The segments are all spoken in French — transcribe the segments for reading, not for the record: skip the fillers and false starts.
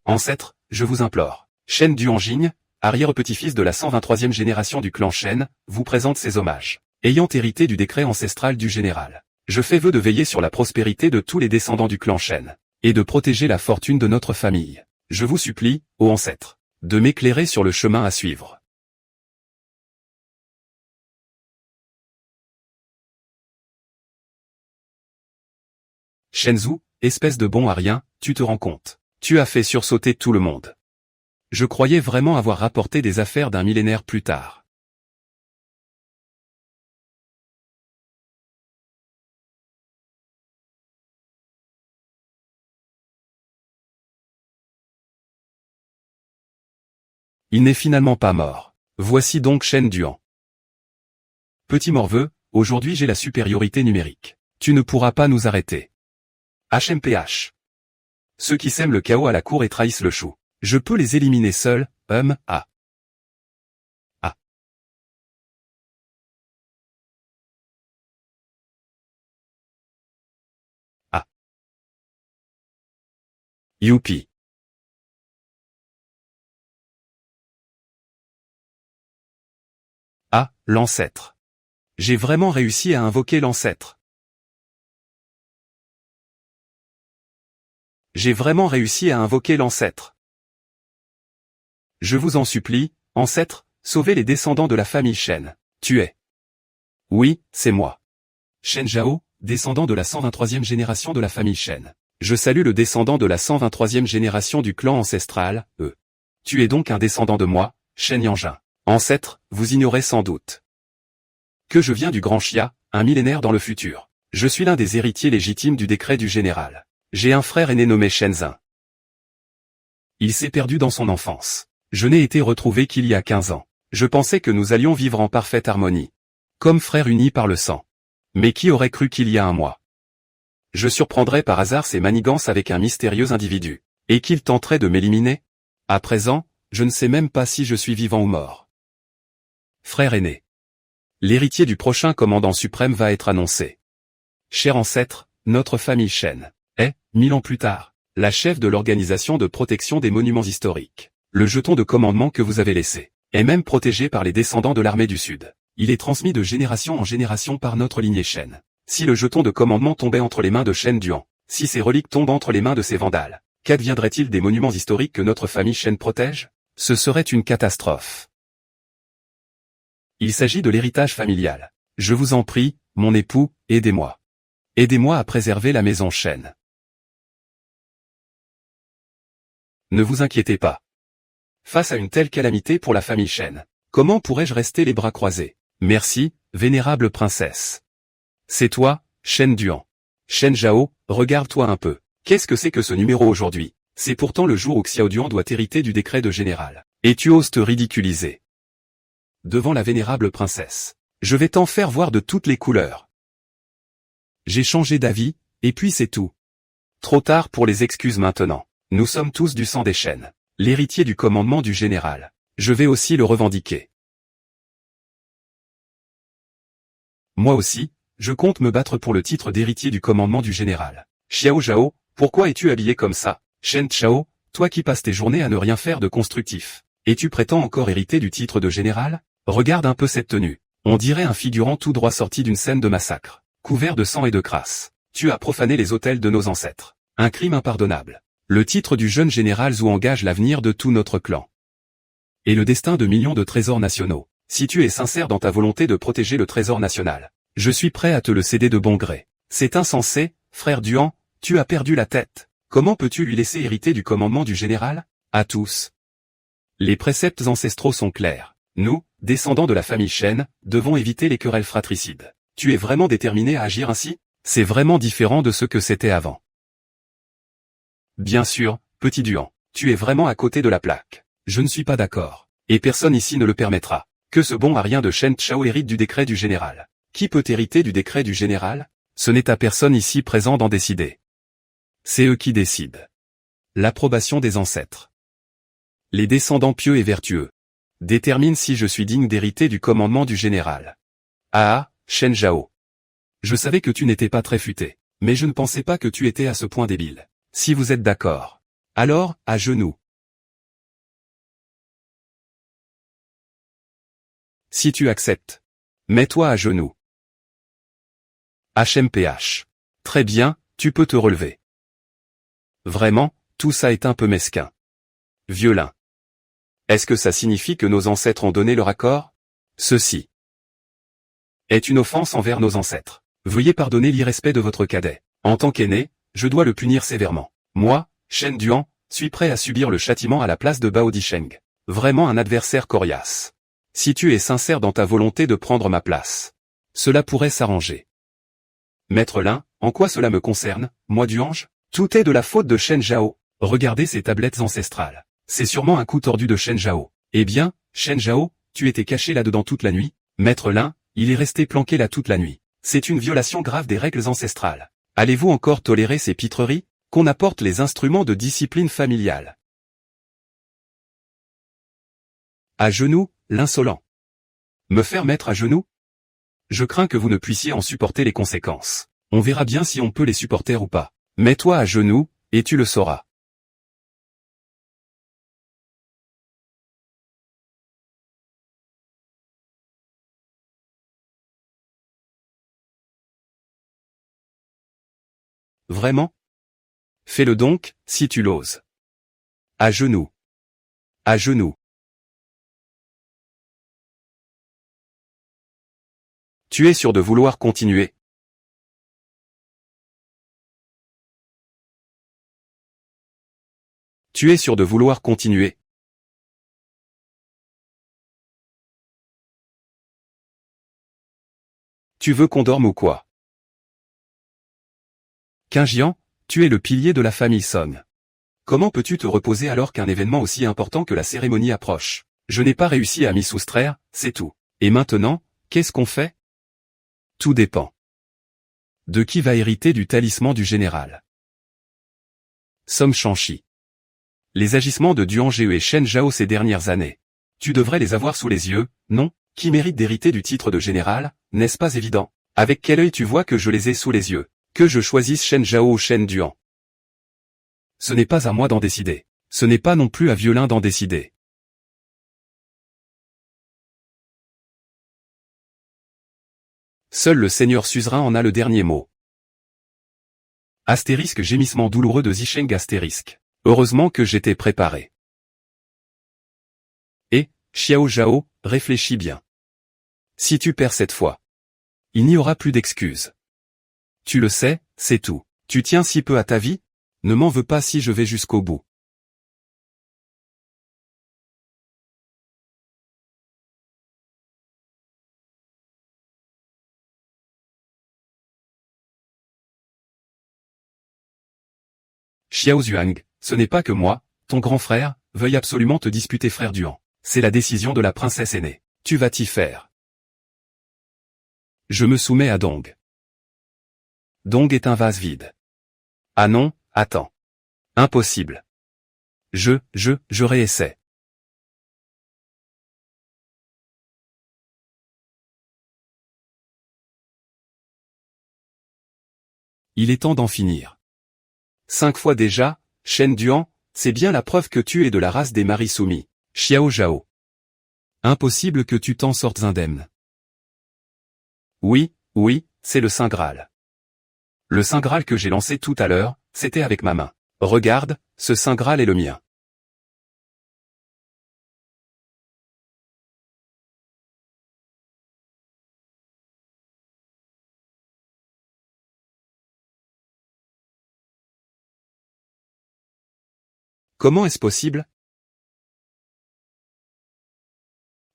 Ancêtre, je vous implore. Shen Duanjing, arrière-petit-fils de la 123e génération du clan Shen, vous présente ses hommages. Ayant hérité du décret ancestral du général, je fais vœu de veiller sur la prospérité de tous les descendants du clan Shen, et de protéger la fortune de notre famille. Je vous supplie, ô ancêtre, de m'éclairer sur le chemin à suivre. Shenzhou, espèce de bon à rien, tu te rends compte. Tu as fait sursauter tout le monde. Je croyais vraiment avoir rapporté des affaires d'un millénaire plus tard. Il n'est finalement pas mort. Voici donc Shen Duan. Petit morveux, aujourd'hui j'ai la supériorité numérique. Tu ne pourras pas nous arrêter. HMPH. Ceux qui sèment le chaos à la cour et trahissent le chou. Je peux les éliminer seul, Ah. Ah. Youpi. Ah, l'ancêtre. J'ai vraiment réussi à invoquer l'ancêtre. J'ai vraiment réussi à invoquer l'ancêtre. Je vous en supplie, ancêtre, sauvez les descendants de la famille Shen. Tu es. Oui, c'est moi. Shen Zhao, descendant de la 123e génération de la famille Shen. Je salue le descendant de la 123e génération du clan ancestral, Tu es donc un descendant de moi, Shen Yanjin. Ancêtre, vous ignorez sans doute que je viens du Grand Xia, un millénaire dans le futur. Je suis l'un des héritiers légitimes du décret du général. J'ai un frère aîné nommé Shenzhen. Il s'est perdu dans son enfance. Je n'ai été retrouvé qu'il y a 15 ans. Je pensais que nous allions vivre en parfaite harmonie, comme frères unis par le sang. Mais qui aurait cru qu'il y a un mois je surprendrais par hasard ses manigances avec un mystérieux individu, et qu'il tenterait de m'éliminer? À présent, je ne sais même pas si je suis vivant ou mort. Frère aîné. L'héritier du prochain commandant suprême va être annoncé. Cher ancêtre, notre famille Shen est, 1000 ans plus tard, la chef de l'organisation de protection des monuments historiques. Le jeton de commandement que vous avez laissé est même protégé par les descendants de l'armée du Sud. Il est transmis de génération en génération par notre lignée Shen. Si le jeton de commandement tombait entre les mains de Shen Duan, si ces reliques tombent entre les mains de ces vandales, qu'adviendrait-il des monuments historiques que notre famille Shen protège? Ce serait une catastrophe. Il s'agit de l'héritage familial. Je vous en prie, mon époux, aidez-moi. Aidez-moi à préserver la maison Shen. Ne vous inquiétez pas. Face à une telle calamité pour la famille Shen, comment pourrais-je rester les bras croisés? Merci, vénérable princesse. C'est toi, Shen Duan. Shen Zhao, regarde-toi un peu. Qu'est-ce que c'est que ce numéro aujourd'hui? C'est pourtant le jour où Xiao Duan doit hériter du décret de général. Et tu oses te ridiculiser devant la vénérable princesse. Je vais t'en faire voir de toutes les couleurs. J'ai changé d'avis, et puis c'est tout. Trop tard pour les excuses maintenant. Nous sommes tous du sang des Shen. L'héritier du commandement du général. Je vais aussi le revendiquer. Moi aussi, je compte me battre pour le titre d'héritier du commandement du général. Xiao Zhao, pourquoi es-tu habillé comme ça? Shen Chao, toi qui passes tes journées à ne rien faire de constructif. Et tu prétends encore hériter du titre de général? Regarde un peu cette tenue. On dirait un figurant tout droit sorti d'une scène de massacre. Couvert de sang et de crasse. Tu as profané les autels de nos ancêtres. Un crime impardonnable. Le titre du jeune général Zhou engage l'avenir de tout notre clan. Et le destin de millions de trésors nationaux. Si tu es sincère dans ta volonté de protéger le trésor national, je suis prêt à te le céder de bon gré. C'est insensé, frère Duan, tu as perdu la tête. Comment peux-tu lui laisser hériter du commandement du général? À tous. Les préceptes ancestraux sont clairs. Nous, descendants de la famille Shen, devons éviter les querelles fratricides. Tu es vraiment déterminé à agir ainsi? C'est vraiment différent de ce que c'était avant. Bien sûr, petit Duan, tu es vraiment à côté de la plaque. Je ne suis pas d'accord. Et personne ici ne le permettra. Que ce bon à rien de Shen Chao hérite du décret du général. Qui peut hériter du décret du général? Ce n'est à personne ici présent d'en décider. C'est eux qui décident. L'approbation des ancêtres. Les descendants pieux et vertueux déterminent si je suis digne d'hériter du commandement du général. Ah, Shen Zhao. Je savais que tu n'étais pas très futé, mais je ne pensais pas que tu étais à ce point débile. Si vous êtes d'accord, alors, à genoux. Si tu acceptes, mets-toi à genoux. HMPH. Très bien, tu peux te relever. Vraiment, tout ça est un peu mesquin. Violin. Est-ce que ça signifie que nos ancêtres ont donné leur accord? Ceci est une offense envers nos ancêtres. Veuillez pardonner l'irrespect de votre cadet. En tant qu'aîné, je dois le punir sévèrement. Moi, Shen Duan, suis prêt à subir le châtiment à la place de Bao Disheng. Vraiment un adversaire coriace. Si tu es sincère dans ta volonté de prendre ma place, cela pourrait s'arranger. Maître Lin, en quoi cela me concerne, moi Duange? Tout est de la faute de Shen Zhao. Regardez ces tablettes ancestrales. C'est sûrement un coup tordu de Shen Zhao. Eh bien, Shen Zhao, tu étais caché là-dedans toute la nuit? Maître Lin, il est resté planqué là toute la nuit. C'est une violation grave des règles ancestrales. Allez-vous encore tolérer ces pitreries? Qu'on apporte les instruments de discipline familiale. À genoux, l'insolent. Me faire mettre à genoux? Je crains que vous ne puissiez en supporter les conséquences. On verra bien si on peut les supporter ou pas. Mets-toi à genoux, et tu le sauras. Vraiment? Fais-le donc, si tu l'oses. À genoux. À genoux. Tu es sûr de vouloir continuer? Tu es sûr de vouloir continuer? Tu veux qu'on dorme ou quoi? Qingjian, tu es le pilier de la famille Song. Comment peux-tu te reposer alors qu'un événement aussi important que la cérémonie approche? Je n'ai pas réussi à m'y soustraire, c'est tout. Et maintenant, qu'est-ce qu'on fait? Tout dépend. De qui va hériter du talisman du général? Song Shanxi. Les agissements de Duan Zhe et Shen Zhao ces dernières années. Tu devrais les avoir sous les yeux, non? Qui mérite d'hériter du titre de général, n'est-ce pas évident? Avec quel œil tu vois que je les ai sous les yeux? Que je choisisse Shen Zhao ou Shen Duan? Ce n'est pas à moi d'en décider. Ce n'est pas non plus à Violin d'en décider. Seul le seigneur suzerain en a le dernier mot. Astérisque gémissement douloureux de Zisheng astérisque. Heureusement que j'étais préparé. Et, Xiao Zhao, réfléchis bien. Si tu perds cette fois, il n'y aura plus d'excuses. Tu le sais, c'est tout. Tu tiens si peu à ta vie? Ne m'en veux pas si je vais jusqu'au bout. Xiao Zhuang, ce n'est pas que moi, ton grand frère, veuille absolument te disputer frère Duan. C'est la décision de la princesse aînée. Tu vas t'y faire. Je me soumets à Dong. Dong est un vase vide. Ah non, attends. Impossible. Je réessaie. Il est temps d'en finir. 5 fois déjà, Shen Duan, c'est bien la preuve que tu es de la race des maris soumis. Xiao Zhao. Impossible que tu t'en sortes indemne. Oui, c'est le Saint Graal. Le Saint Graal que j'ai lancé tout à l'heure, c'était avec ma main. Regarde, ce Saint Graal est le mien. Comment est-ce possible?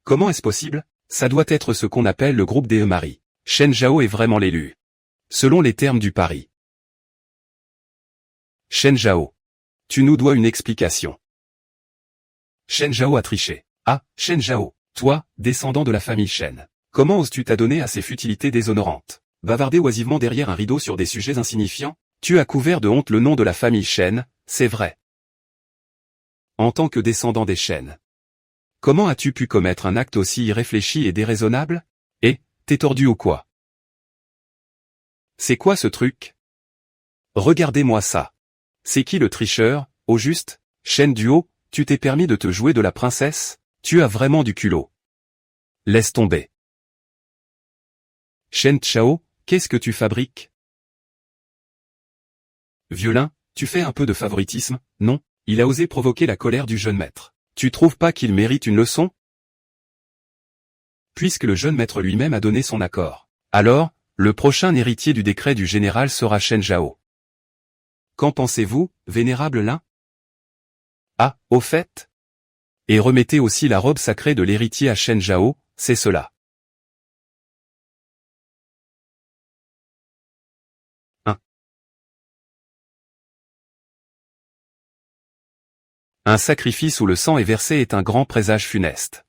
Comment est-ce possible? Ça doit être ce qu'on appelle le groupe des maris. Shen Zhao est vraiment l'élu. Selon les termes du pari. Shen Zhao. Tu nous dois une explication. Shen Zhao a triché. Ah, Shen Zhao, toi, descendant de la famille Shen. Comment oses-tu t'adonner à ces futilités déshonorantes? Bavarder oisivement derrière un rideau sur des sujets insignifiants? Tu as couvert de honte le nom de la famille Shen, c'est vrai. En tant que descendant des Shen. Comment as-tu pu commettre un acte aussi irréfléchi et déraisonnable? Eh, t'es tordu ou quoi? C'est quoi ce truc? Regardez-moi ça. C'est qui le tricheur, au juste? Shen Duo, tu t'es permis de te jouer de la princesse? Tu as vraiment du culot. Laisse tomber. Chen Chao, qu'est-ce que tu fabriques? Violin, tu fais un peu de favoritisme, non? Il a osé provoquer la colère du jeune maître. Tu trouves pas qu'il mérite une leçon? Puisque le jeune maître lui-même a donné son accord. Alors, le prochain héritier du décret du général sera Chen Zhao. Qu'en pensez-vous, vénérable Lin? Ah, au fait? Et remettez aussi la robe sacrée de l'héritier à Chen Zhao, c'est cela. Un sacrifice où le sang est versé est un grand présage funeste.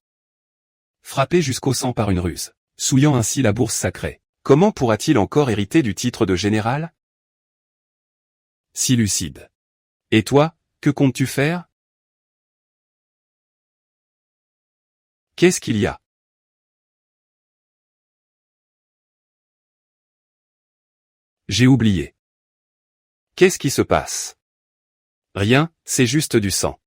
Frappé jusqu'au sang par une ruse, souillant ainsi la bourse sacrée, comment pourra-t-il encore hériter du titre de général? Si lucide. Et toi, que comptes-tu faire? Qu'est-ce qu'il y a? J'ai oublié. Qu'est-ce qui se passe? Rien, c'est juste du sang.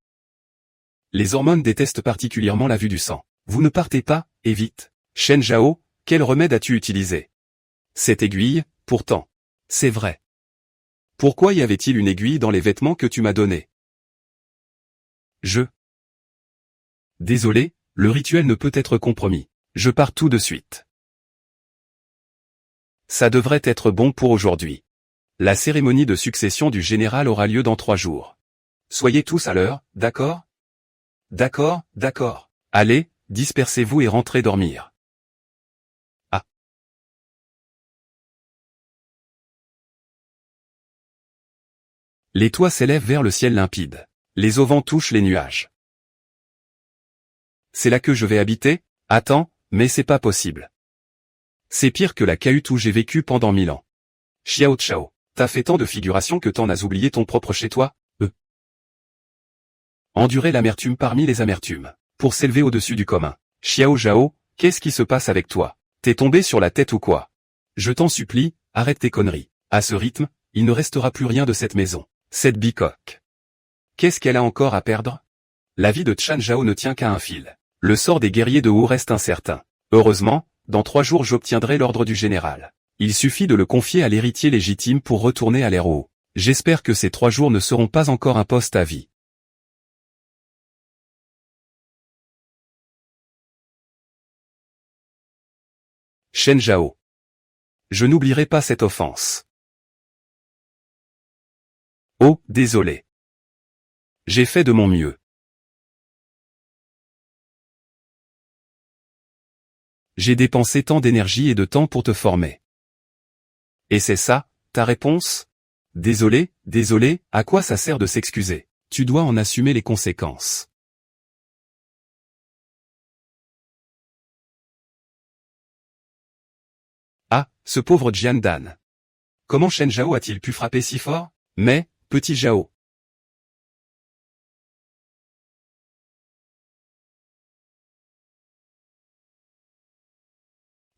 Les hormones détestent particulièrement la vue du sang. Vous ne partez pas, et vite. Chen Zhao, quel remède as-tu utilisé? Cette aiguille, pourtant. C'est vrai. Pourquoi y avait-il une aiguille dans les vêtements que tu m'as donnés? Désolé, le rituel ne peut être compromis. Je pars tout de suite. Ça devrait être bon pour aujourd'hui. La cérémonie de succession du général aura lieu dans 3 jours. Soyez tous à l'heure, d'accord? D'accord, d'accord. Allez, dispersez-vous et rentrez dormir. Ah. Les toits s'élèvent vers le ciel limpide. Les auvents touchent les nuages. C'est là que je vais habiter? Attends, mais c'est pas possible. C'est pire que la cahute où j'ai vécu pendant 1000 ans. Xiao Chao, t'as fait tant de figurations que t'en as oublié ton propre chez toi? Endurer l'amertume parmi les amertumes, pour s'élever au-dessus du commun. Xiao Zhao, qu'est-ce qui se passe avec toi? T'es tombé sur la tête ou quoi? Je t'en supplie, arrête tes conneries. À ce rythme, il ne restera plus rien de cette maison. Cette bicoque. Qu'est-ce qu'elle a encore à perdre? La vie de Chen Zhao ne tient qu'à un fil. Le sort des guerriers de Wu reste incertain. Heureusement, dans 3 jours j'obtiendrai l'ordre du général. Il suffit de le confier à l'héritier légitime pour retourner à l'ère Wu. J'espère que ces 3 jours ne seront pas encore un poste à vie. Chen Zhao. Je n'oublierai pas cette offense. Oh, désolé. J'ai fait de mon mieux. J'ai dépensé tant d'énergie et de temps pour te former. Et c'est ça, ta réponse? Désolé, désolé, à quoi ça sert de s'excuser? Tu dois en assumer les conséquences. Ah, ce pauvre Jian Dan. Comment Shen Zhao a-t-il pu frapper si fort? Mais, petit Zhao.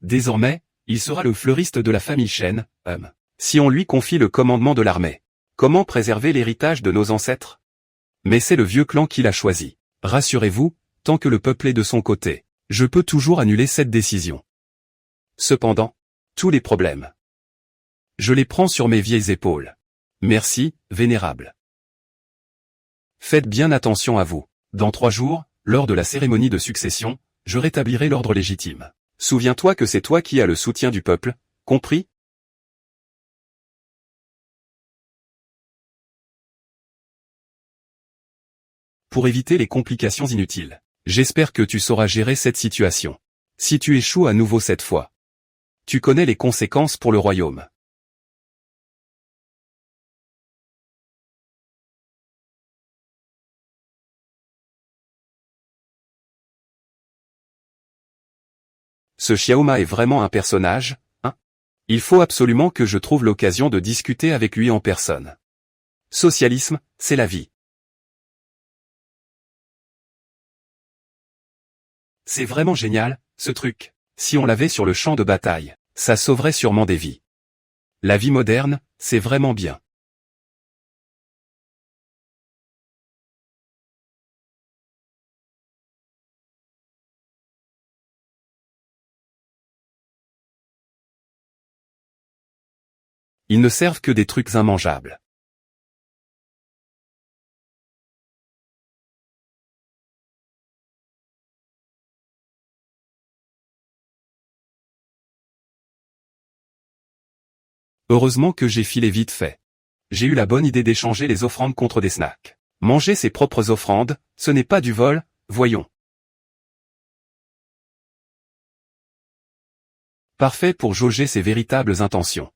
Désormais, il sera le fleuriste de la famille Shen, si on lui confie le commandement de l'armée. Comment préserver l'héritage de nos ancêtres? Mais c'est le vieux clan qui l'a choisi. Rassurez-vous, tant que le peuple est de son côté, je peux toujours annuler cette décision. Cependant, tous les problèmes, je les prends sur mes vieilles épaules. Merci, vénérable. Faites bien attention à vous. Dans 3 jours, lors de la cérémonie de succession, je rétablirai l'ordre légitime. Souviens-toi que c'est toi qui as le soutien du peuple, compris? Pour éviter les complications inutiles, j'espère que tu sauras gérer cette situation. Si tu échoues à nouveau cette fois, tu connais les conséquences pour le royaume. Ce Xiaoma est vraiment un personnage, hein? Il faut absolument que je trouve l'occasion de discuter avec lui en personne. Socialisme, c'est la vie. C'est vraiment génial, ce truc. Si on l'avait sur le champ de bataille, ça sauverait sûrement des vies. La vie moderne, c'est vraiment bien. Ils ne servent que des trucs immangeables. Heureusement que j'ai filé vite fait. J'ai eu la bonne idée d'échanger les offrandes contre des snacks. Manger ses propres offrandes, ce n'est pas du vol, voyons. Parfait pour jauger ses véritables intentions.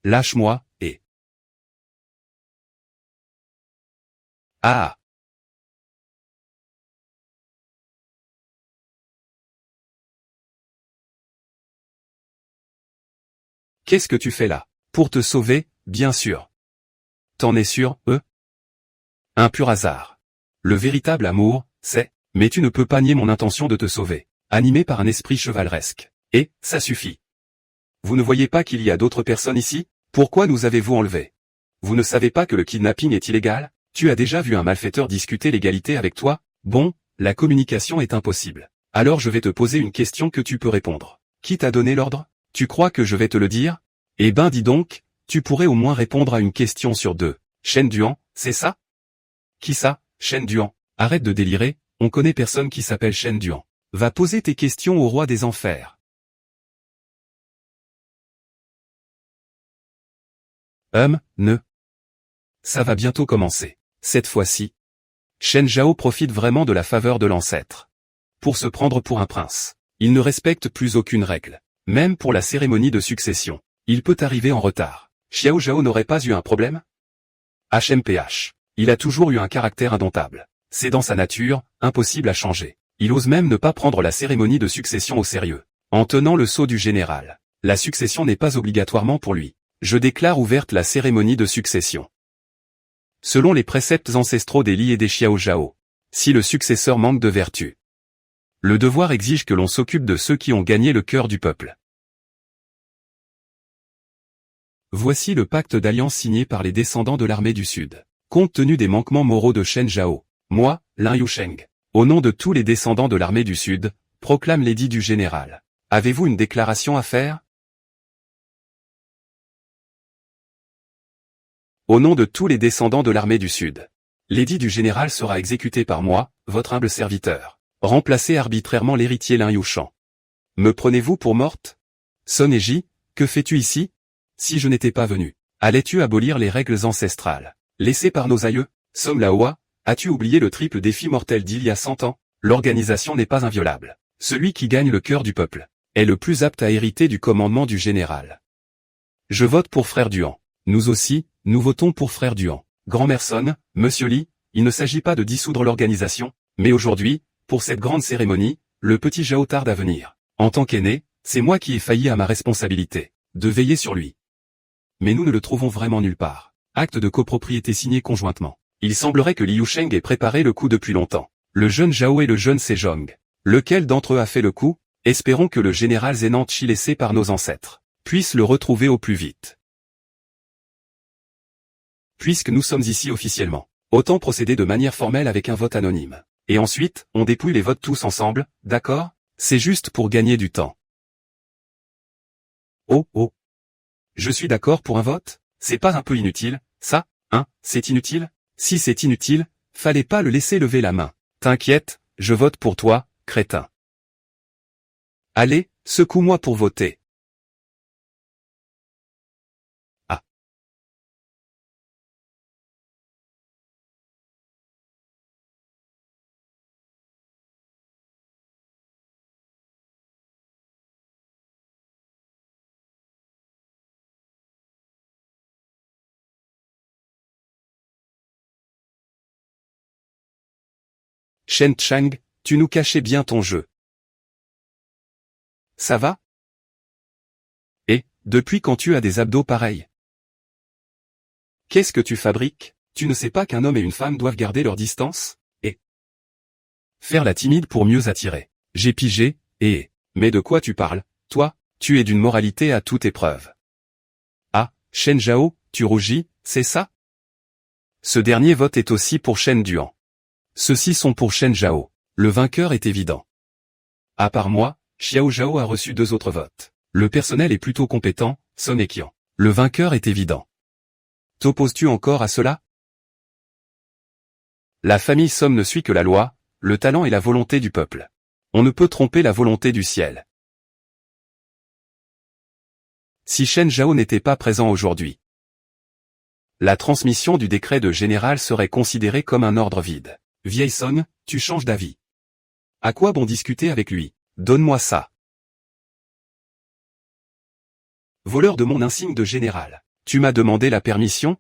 Lâche-moi, Ah. Qu'est-ce que tu fais là? Pour te sauver, bien sûr. T'en es sûr, Un pur hasard. Le véritable amour, c'est, mais tu ne peux pas nier mon intention de te sauver, animé par un esprit chevaleresque. Et, ça suffit. Vous ne voyez pas qu'il y a d'autres personnes ici? Pourquoi nous avez-vous enlevés? Vous ne savez pas que le kidnapping est illégal? Tu as déjà vu un malfaiteur discuter l'égalité avec toi? Bon, la communication est impossible. Alors je vais te poser une question que tu peux répondre. Qui t'a donné l'ordre? Tu crois que je vais te le dire? Eh ben dis donc, tu pourrais au moins répondre à une question sur deux. Shen Duan, c'est ça? Qui ça, Shen Duan? Arrête de délirer, on connaît personne qui s'appelle Shen Duan. Va poser tes questions au roi des enfers. Ne. Ça va bientôt commencer. Cette fois-ci, Shen Zhao profite vraiment de la faveur de l'ancêtre. Pour se prendre pour un prince, il ne respecte plus aucune règle. Même pour la cérémonie de succession, il peut arriver en retard. Xiao Zhao n'aurait pas eu un problème? HMPH. Il a toujours eu un caractère indomptable. C'est dans sa nature, impossible à changer. Il ose même ne pas prendre la cérémonie de succession au sérieux. En tenant le sceau du général, la succession n'est pas obligatoirement pour lui. Je déclare ouverte la cérémonie de succession. Selon les préceptes ancestraux des Li et des Xiao Zhao, si le successeur manque de vertu, le devoir exige que l'on s'occupe de ceux qui ont gagné le cœur du peuple. Voici le pacte d'alliance signé par les descendants de l'armée du Sud. Compte tenu des manquements moraux de Shen Zhao, moi, Lin Yusheng, au nom de tous les descendants de l'armée du Sud, proclame l'édit du général. Avez-vous une déclaration à faire? Au nom de tous les descendants de l'armée du Sud, l'édit du général sera exécuté par moi, votre humble serviteur. Remplacez arbitrairement l'héritier Lin Yushan. Me prenez-vous pour morte? Son Eji, que fais-tu ici? Si je n'étais pas venu, allais-tu abolir les règles ancestrales, laissées par nos aïeux? Som Laowa, as-tu oublié le triple défi mortel d'il y a 100 ans? L'organisation n'est pas inviolable. Celui qui gagne le cœur du peuple est le plus apte à hériter du commandement du général. Je vote pour Frère Duan. Nous aussi, nous votons pour Frère Duan. Grand-mère Son, Monsieur Li, il ne s'agit pas de dissoudre l'organisation, mais aujourd'hui, pour cette grande cérémonie, le petit Zhao tarde à venir. En tant qu'aîné, c'est moi qui ai failli à ma responsabilité, de veiller sur lui. Mais nous ne le trouvons vraiment nulle part. Acte de copropriété signé conjointement. Il semblerait que Li Yusheng ait préparé le coup depuis longtemps. Le jeune Zhao et le jeune Sejong. Lequel d'entre eux a fait le coup? Espérons que le général Zenanchi laissé par nos ancêtres puisse le retrouver au plus vite. Puisque nous sommes ici officiellement, autant procéder de manière formelle avec un vote anonyme. Et ensuite, on dépouille les votes tous ensemble, d'accord? C'est juste pour gagner du temps. Oh. Je suis d'accord pour un vote? C'est pas un peu inutile, ça, hein? C'est inutile? Si c'est inutile, fallait pas le laisser lever la main. T'inquiète, je vote pour toi, crétin. Allez, secoue-moi pour voter. Ah. Shen Chang, tu nous cachais bien ton jeu. Ça va? Et, depuis quand tu as des abdos pareils? Qu'est-ce que tu fabriques? Tu ne sais pas qu'un homme et une femme doivent garder leur distance? Et faire la timide pour mieux attirer. J'ai pigé, mais de quoi tu parles? Toi, tu es d'une moralité à toute épreuve. Ah, Shen Zhao, tu rougis, c'est ça? Ce dernier vote est aussi pour Shen Duan. Ceux-ci sont pour Shen Zhao. Le vainqueur est évident. À part moi, Xiao Zhao a reçu 2 autres votes. Le personnel est plutôt compétent, Son et Qian. Le vainqueur est évident. T'opposes-tu encore à cela? La famille Song ne suit que la loi, le talent et la volonté du peuple. On ne peut tromper la volonté du ciel. Si Shen Zhao n'était pas présent aujourd'hui, la transmission du décret de général serait considérée comme un ordre vide. Vieille Song, tu changes d'avis. À quoi bon discuter avec lui? Donne-moi ça. Voleur de mon insigne de général, tu m'as demandé la permission?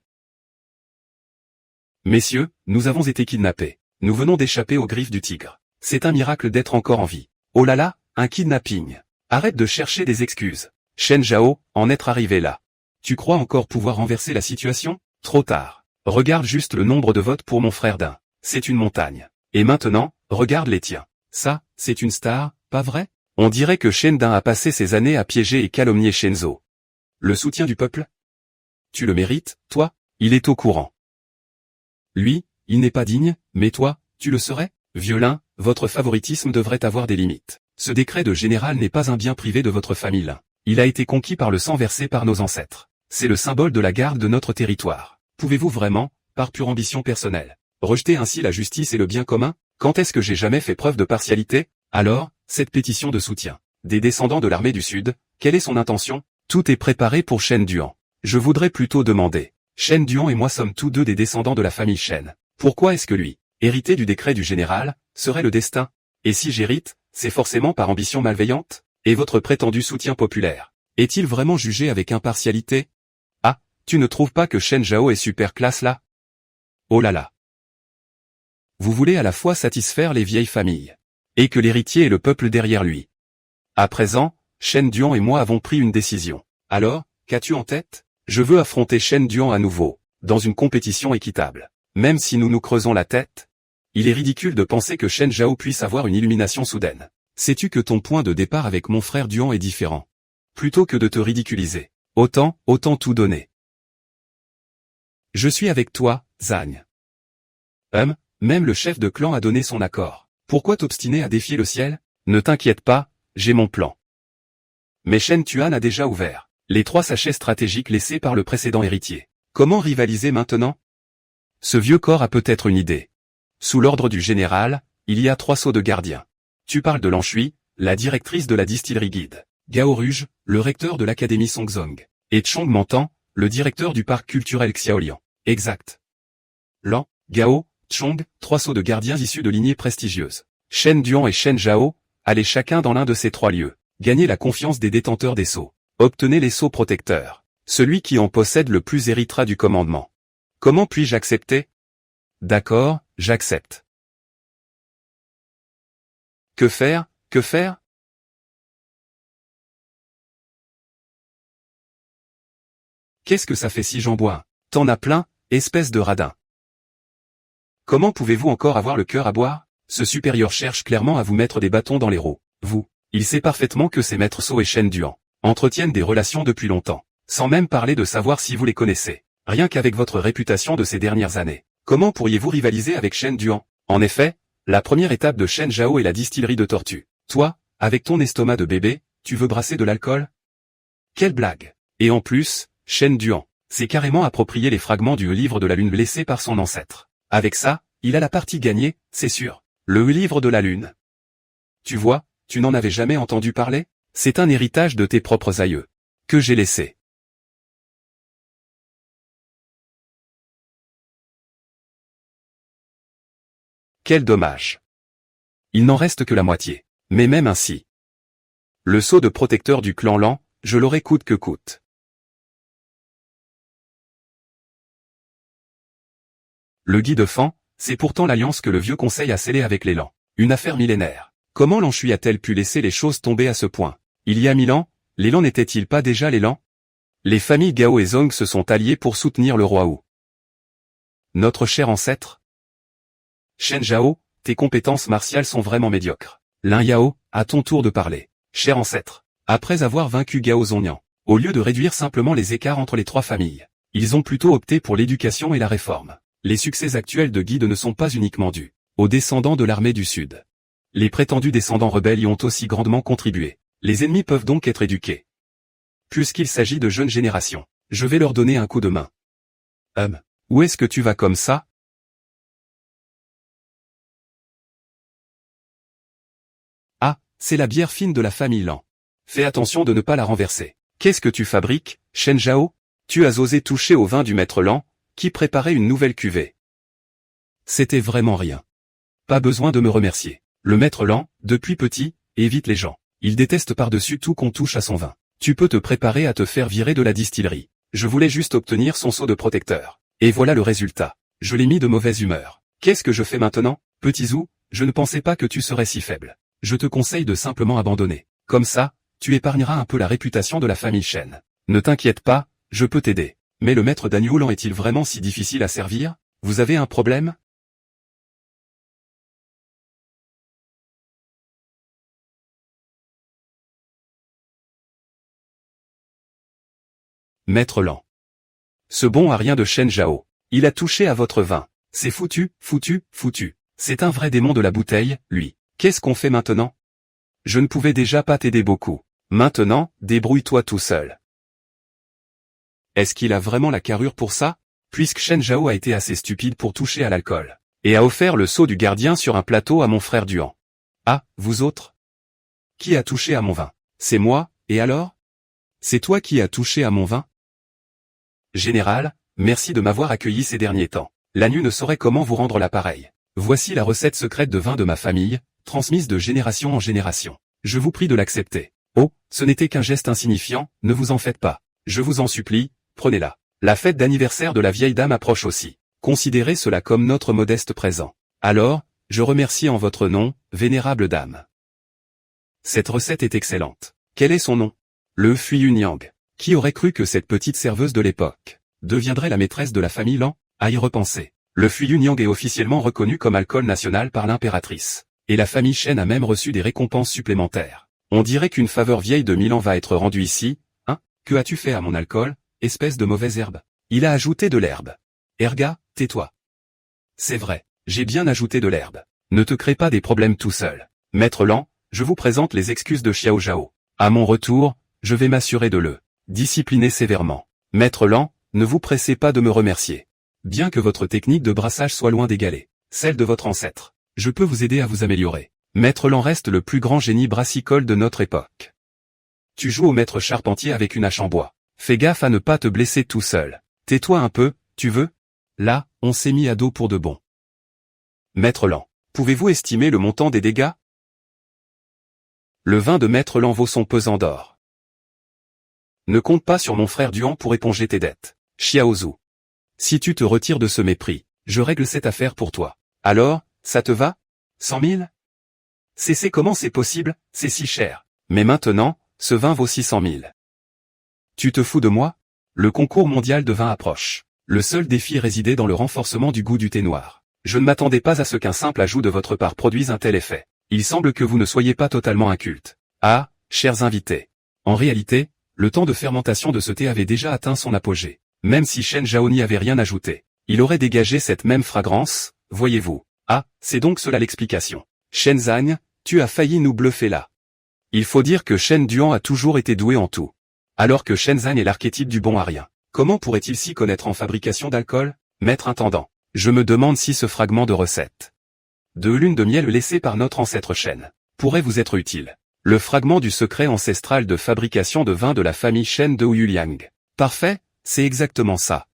Messieurs, nous avons été kidnappés. Nous venons d'échapper aux griffes du tigre. C'est un miracle d'être encore en vie. Oh là là, un kidnapping. Arrête de chercher des excuses. Shen Zhao, en être arrivé là. Tu crois encore pouvoir renverser la situation? Trop tard. Regarde juste le nombre de votes pour mon frère Dun. C'est une montagne. Et maintenant, regarde les tiens. Ça, c'est une star, pas vrai? On dirait que Shen Dun a passé ses années à piéger et calomnier Shenzhou. Le soutien du peuple? Tu le mérites, toi? Il est au courant. Lui, il n'est pas digne, mais toi, tu le serais? Violin, votre favoritisme devrait avoir des limites. Ce décret de général n'est pas un bien privé de votre famille Lin. Il a été conquis par le sang versé par nos ancêtres. C'est le symbole de la garde de notre territoire. Pouvez-vous vraiment, par pure ambition personnelle, rejeter ainsi la justice et le bien commun? Quand est-ce que j'ai jamais fait preuve de partialité? Alors, cette pétition de soutien des descendants de l'armée du Sud, quelle est son intention? Tout est préparé pour Shen Duan. Je voudrais plutôt demander. Shen Duan et moi sommes tous deux des descendants de la famille Shen. Pourquoi est-ce que lui, hérité du décret du général, serait le destin? Et si j'hérite, c'est forcément par ambition malveillante? Et votre prétendu soutien populaire, est-il vraiment jugé avec impartialité? Ah, tu ne trouves pas que Shen Zhao est super classe là? Oh là là. Vous voulez à la fois satisfaire les vieilles familles, et que l'héritier et le peuple derrière lui. À présent, Shen Duan et moi avons pris une décision. Alors, qu'as-tu en tête? Je veux affronter Shen Duan à nouveau, dans une compétition équitable. Même si nous nous creusons la tête, il est ridicule de penser que Shen Zhao puisse avoir une illumination soudaine. Sais-tu que ton point de départ avec mon frère Duan est différent? Plutôt que de te ridiculiser, autant tout donner. Je suis avec toi, Zhang. Même le chef de clan a donné son accord. Pourquoi t'obstiner à défier le ciel? Ne t'inquiète pas, j'ai mon plan. Mais Shen Tuan a déjà ouvert les 3 sachets stratégiques laissés par le précédent héritier. Comment rivaliser maintenant? Ce vieux corps a peut-être une idée. Sous l'ordre du général, il y a 3 sceaux de gardiens. Tu parles de Lan Shui, la directrice de la distillerie guide, Gao Ruge, le recteur de l'académie Songzong, et Chong Mantan, le directeur du parc culturel Xiaolian. Exact. Lan, Gao, Chong, 3 sceaux de gardiens issus de lignées prestigieuses. Shen Duan et Shen Zhao, allez chacun dans l'un de ces 3 lieux. Gagnez la confiance des détenteurs des sceaux. Obtenez les sceaux protecteurs. Celui qui en possède le plus héritera du commandement. Comment puis-je accepter? D'accord, j'accepte. Que faire? Que faire? Qu'est-ce que ça fait si j'en bois? T'en as plein, espèce de radin. Comment pouvez-vous encore avoir le cœur à boire? Ce supérieur cherche clairement à vous mettre des bâtons dans les roues. Vous, il sait parfaitement que ces maîtres Sceaux et Shen Duan entretiennent des relations depuis longtemps, sans même parler de savoir si vous les connaissez. Rien qu'avec votre réputation de ces dernières années, comment pourriez-vous rivaliser avec Shen Duan? En effet, la première étape de Shen Zhao est la distillerie de tortue. Toi, avec ton estomac de bébé, tu veux brasser de l'alcool? Quelle blague! Et en plus, Shen Duan s'est carrément approprié les fragments du livre de la lune blessé par son ancêtre. Avec ça, il a la partie gagnée, c'est sûr. Le livre de la lune. Tu vois, tu n'en avais jamais entendu parler? C'est un héritage de tes propres aïeux, que j'ai laissé. Quel dommage. Il n'en reste que la moitié. Mais même ainsi. Le sceau de protecteur du clan Lan, je l'aurai coûte que coûte. Le guide Fan, c'est pourtant l'alliance que le vieux conseil a scellée avec les Lan. Une affaire millénaire. Comment Lan Shui a-t-elle pu laisser les choses tomber à ce point? Il y a 1000 ans, les Lan n'étaient-ils pas déjà les Lan? Les familles Gao et Zong se sont alliées pour soutenir le roi Wu. Notre cher ancêtre? Shen Zhao, tes compétences martiales sont vraiment médiocres. Lin Yao, à ton tour de parler. Cher ancêtre, après avoir vaincu Gao Zongnian, au lieu de réduire simplement les écarts entre les 3 familles, ils ont plutôt opté pour l'éducation et la réforme. Les succès actuels de Guide ne sont pas uniquement dus aux descendants de l'armée du Sud. Les prétendus descendants rebelles y ont aussi grandement contribué. Les ennemis peuvent donc être éduqués. Puisqu'il s'agit de jeunes générations, Je vais leur donner un coup de main. Où est-ce que tu vas comme ça? Ah, c'est la bière fine de la famille Lan. Fais attention de ne pas la renverser. Qu'est-ce que tu fabriques, Shen Zhao? Tu as osé toucher au vin du maître Lan, qui préparait une nouvelle cuvée. C'était vraiment rien. Pas besoin de me remercier. Le maître Lan, depuis petit, évite les gens. Il déteste par-dessus tout qu'on touche à son vin. Tu peux te préparer à te faire virer de la distillerie. Je voulais juste obtenir son sceau de protecteur. Et voilà le résultat. Je l'ai mis de mauvaise humeur. Qu'est-ce que je fais maintenant, petit Zhou? Je ne pensais pas que tu serais si faible. Je te conseille de simplement abandonner. Comme ça, tu épargneras un peu la réputation de la famille Shen. Ne t'inquiète pas, je peux t'aider. Mais le maître d'Agneau Lan est-il vraiment si difficile à servir? Vous avez un problème? Maître Lan. Ce bon a rien de Shen Zhao. Il a touché à votre vin. C'est foutu, foutu, foutu. C'est un vrai démon de la bouteille, lui. Qu'est-ce qu'on fait maintenant? Je ne pouvais déjà pas t'aider beaucoup. Maintenant, débrouille-toi tout seul. Est-ce qu'il a vraiment la carrure pour ça? Puisque Shen Zhao a été assez stupide pour toucher à l'alcool. Et a offert le sceau du gardien sur un plateau à mon frère Duan. Ah, vous autres? Qui a touché à mon vin? C'est moi, et alors? C'est toi qui as touché à mon vin? Général, merci de m'avoir accueilli ces derniers temps. L'Agneau ne saurait comment vous rendre l'appareil. Voici la recette secrète de vin de ma famille, transmise de génération en génération. Je vous prie de l'accepter. Oh, ce n'était qu'un geste insignifiant, ne vous en faites pas. Je vous en supplie, prenez-la. La fête d'anniversaire de la vieille dame approche aussi. Considérez cela comme notre modeste présent. Alors, je remercie en votre nom, vénérable dame. Cette recette est excellente. Quel est son nom? Le Fui Yunyang. Qui aurait cru que cette petite serveuse de l'époque deviendrait la maîtresse de la famille Lan? À y repenser. Le Fui Yunyang est officiellement reconnu comme alcool national par l'impératrice. Et la famille Shen a même reçu des récompenses supplémentaires. On dirait qu'une faveur vieille de 1000 ans va être rendue ici. Hein? Que as-tu fait à mon alcool, espèce de mauvaise herbe? Il a ajouté de l'herbe. Erga, tais-toi. C'est vrai, j'ai bien ajouté de l'herbe. Ne te crée pas des problèmes tout seul. Maître Lan, je vous présente les excuses de Xiao Zhao. À mon retour, je vais m'assurer de le discipliner sévèrement. Maître Lan, ne vous pressez pas de me remercier. Bien que votre technique de brassage soit loin d'égaler celle de votre ancêtre, je peux vous aider à vous améliorer. Maître Lan reste le plus grand génie brassicole de notre époque. Tu joues au maître charpentier avec une hache en bois. Fais gaffe à ne pas te blesser tout seul. Tais-toi un peu, tu veux? Là, on s'est mis à dos pour de bon. Maître Lan, pouvez-vous estimer le montant des dégâts? Le vin de Maître Lan vaut son pesant d'or. Ne compte pas sur mon frère Duan pour éponger tes dettes. Xiao Zhou. Si tu te retires de ce mépris, je règle cette affaire pour toi. Alors, ça te va? 100 000? C'est comment c'est possible, c'est si cher. Mais maintenant, ce vin vaut 600 000. Tu te fous de moi? Le concours mondial de vin approche. Le seul défi résidait dans le renforcement du goût du thé noir. Je ne m'attendais pas à ce qu'un simple ajout de votre part produise un tel effet. Il semble que vous ne soyez pas totalement inculte. Ah, chers invités. En réalité, le temps de fermentation de ce thé avait déjà atteint son apogée. Même si Shen Zhao n'y avait rien ajouté, il aurait dégagé cette même fragrance, voyez-vous. Ah, c'est donc cela l'explication. Shen Zhang, tu as failli nous bluffer là. Il faut dire que Shen Duan a toujours été doué en tout. Alors que Shen Zhang est l'archétype du bon à rien. Comment pourrait-il s'y connaître en fabrication d'alcool? Maître intendant, je me demande si ce fragment de recette de lune de miel laissé par notre ancêtre Shen pourrait vous être utile. Le fragment du secret ancestral de fabrication de vin de la famille Shen de Ouyuliang. Parfait, c'est exactement ça.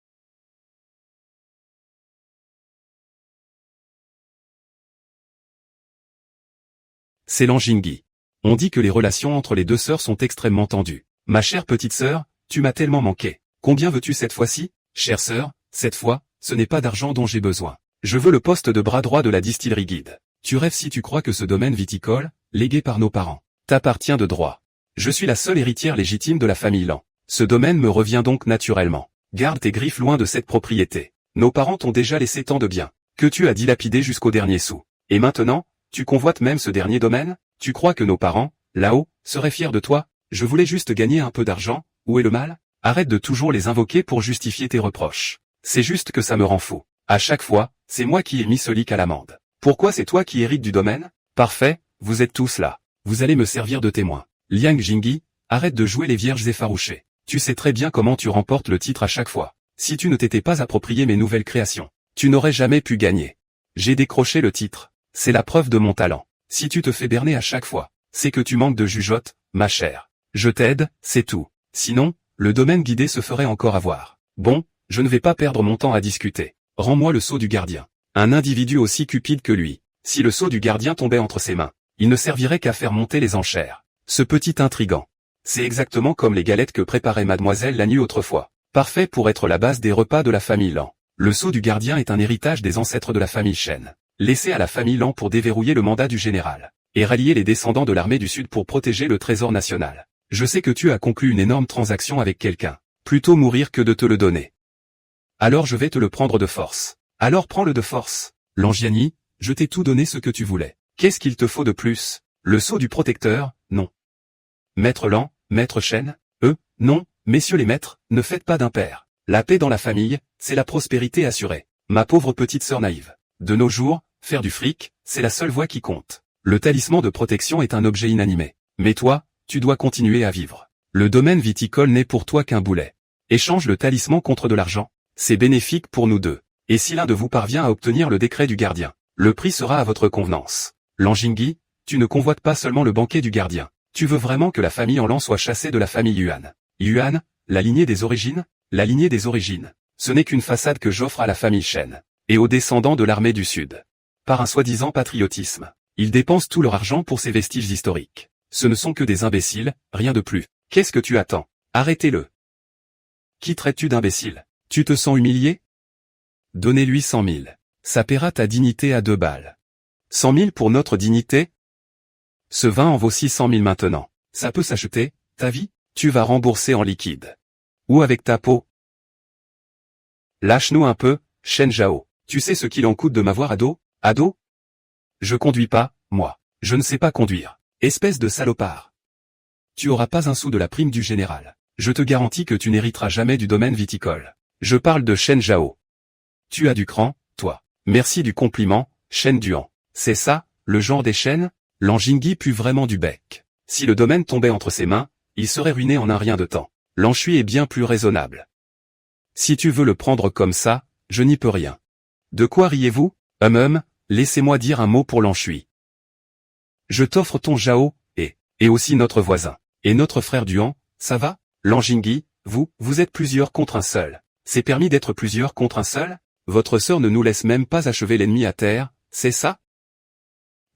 C'est Lanjingyi. On dit que les relations entre les deux sœurs sont extrêmement tendues. Ma chère petite sœur, tu m'as tellement manqué. Combien veux-tu cette fois-ci? Chère sœur, cette fois, ce n'est pas d'argent dont j'ai besoin. Je veux le poste de bras droit de la distillerie guide. Tu rêves si tu crois que ce domaine viticole, légué par nos parents, t'appartient de droit. Je suis la seule héritière légitime de la famille Lan. Ce domaine me revient donc naturellement. Garde tes griffes loin de cette propriété. Nos parents t'ont déjà laissé tant de biens, que tu as dilapidé jusqu'au dernier sou. Et maintenant, tu convoites même ce dernier domaine? Tu crois que nos parents, là-haut, seraient fiers de toi? Je voulais juste gagner un peu d'argent, où est le mal? Arrête de toujours les invoquer pour justifier tes reproches. C'est juste que ça me rend fou. À chaque fois, c'est moi qui ai mis ce leak à l'amende. Pourquoi c'est toi qui hérites du domaine? Parfait, vous êtes tous là. Vous allez me servir de témoin. Liang Jingyi, arrête de jouer les vierges effarouchées. Tu sais très bien comment tu remportes le titre à chaque fois. Si tu ne t'étais pas approprié mes nouvelles créations, tu n'aurais jamais pu gagner. J'ai décroché le titre. C'est la preuve de mon talent. Si tu te fais berner à chaque fois, c'est que tu manques de jugeote, ma chère. Je t'aide, c'est tout. Sinon, le domaine guidé se ferait encore avoir. Bon, je ne vais pas perdre mon temps à discuter. Rends-moi le sceau du gardien. Un individu aussi cupide que lui, si le sceau du gardien tombait entre ses mains, il ne servirait qu'à faire monter les enchères. Ce petit intrigant. C'est exactement comme les galettes que préparait mademoiselle la nuit autrefois. Parfait pour être la base des repas de la famille Lan. Le sceau du gardien est un héritage des ancêtres de la famille Shen. Laissé à la famille Lan pour déverrouiller le mandat du général, et rallier les descendants de l'armée du Sud pour protéger le trésor national. Je sais que tu as conclu une énorme transaction avec quelqu'un. Plutôt mourir que de te le donner. Alors je vais te le prendre de force. Alors prends-le de force. Langiani, je t'ai tout donné ce que tu voulais. Qu'est-ce qu'il te faut de plus? Le sceau du protecteur? Non. Maître Lan, maître Shen? Non, messieurs les maîtres, ne faites pas d'impair. La paix dans la famille, c'est la prospérité assurée. Ma pauvre petite sœur naïve. De nos jours, faire du fric, c'est la seule voie qui compte. Le talisman de protection est un objet inanimé. Mais toi, tu dois continuer à vivre. Le domaine viticole n'est pour toi qu'un boulet. Échange le talisman contre de l'argent. C'est bénéfique pour nous deux. Et si l'un de vous parvient à obtenir le décret du gardien, le prix sera à votre convenance. Lanjingyi, tu ne convoites pas seulement le banquet du gardien. Tu veux vraiment que la famille en Lan soit chassée de la famille Yuan. Yuan, la lignée des origines? La lignée des origines. Ce n'est qu'une façade que j'offre à la famille Shen. Et aux descendants de l'armée du Sud. Par un soi-disant patriotisme, ils dépensent tout leur argent pour ces vestiges historiques. Ce ne sont que des imbéciles, rien de plus. Qu'est-ce que tu attends? Arrêtez-le. Qui traites-tu d'imbécile? Tu te sens humilié? Donnez-lui 100 000. Ça paiera ta dignité à 2 balles. 100 000 pour notre dignité? Ce vin en vaut 600 000 maintenant. Ça peut s'acheter, ta vie? Tu vas rembourser en liquide. Ou avec ta peau? Lâche-nous un peu, Shen Zhao. Tu sais ce qu'il en coûte de m'avoir à dos? À dos? Je conduis pas, moi. Je ne sais pas conduire. Espèce de salopard. Tu auras pas un sou de la prime du général. Je te garantis que tu n'hériteras jamais du domaine viticole. Je parle de Shen Zhao. Tu as du cran, toi. Merci du compliment, Shen Duan. C'est ça, le genre des Shen? Lanjingyi pue vraiment du bec. Si le domaine tombait entre ses mains, il serait ruiné en un rien de temps. Lanshui est bien plus raisonnable. Si tu veux le prendre comme ça, je n'y peux rien. De quoi riez-vous? Laissez-moi dire un mot pour Lanshui. Je t'offre ton Zhao, et aussi notre voisin. Et notre frère Duan, ça va? Lanjingyi, vous êtes plusieurs contre un seul. C'est permis d'être plusieurs contre un seul? Votre sœur ne nous laisse même pas achever l'ennemi à terre, c'est ça?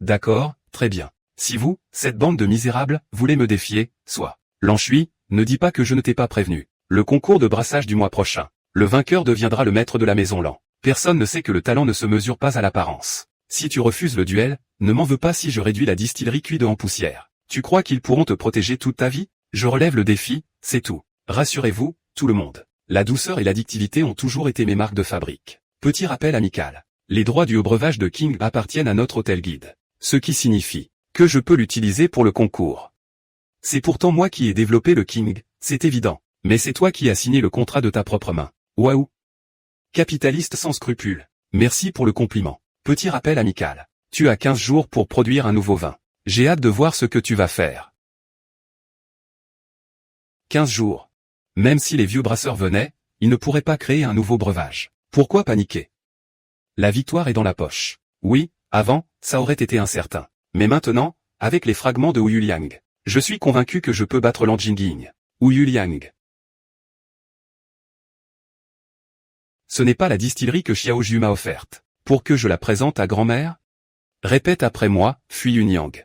D'accord, très bien. Si vous, cette bande de misérables, voulez me défier, soit. Lanshui, ne dis pas que je ne t'ai pas prévenu. Le concours de brassage du mois prochain. Le vainqueur deviendra le maître de la maison Lan. Personne ne sait que le talent ne se mesure pas à l'apparence. Si tu refuses le duel, ne m'en veux pas si je réduis la distillerie cuite en poussière. Tu crois qu'ils pourront te protéger toute ta vie? Je relève le défi, c'est tout. Rassurez-vous, tout le monde. La douceur et l'addictivité ont toujours été mes marques de fabrique. Petit rappel amical. Les droits du haut breuvage de King appartiennent à notre hôtel guide. Ce qui signifie que je peux l'utiliser pour le concours. C'est pourtant moi qui ai développé le King, c'est évident. Mais c'est toi qui as signé le contrat de ta propre main. Waouh! Capitaliste sans scrupules. Merci pour le compliment. Petit rappel amical. Tu as 15 jours pour produire un nouveau vin. J'ai hâte de voir ce que tu vas faire. 15 jours. Même si les vieux brasseurs venaient, ils ne pourraient pas créer un nouveau breuvage. Pourquoi paniquer? La victoire est dans la poche. Oui, avant, ça aurait été incertain. Mais maintenant, avec les fragments de Wu Yuliang, je suis convaincu que je peux battre Lanjingyi. Wu Yuliang. Ce n'est pas la distillerie que Xiao Ju m'a offerte. Pour que je la présente à grand-mère? Répète après moi, Fui Yunyang.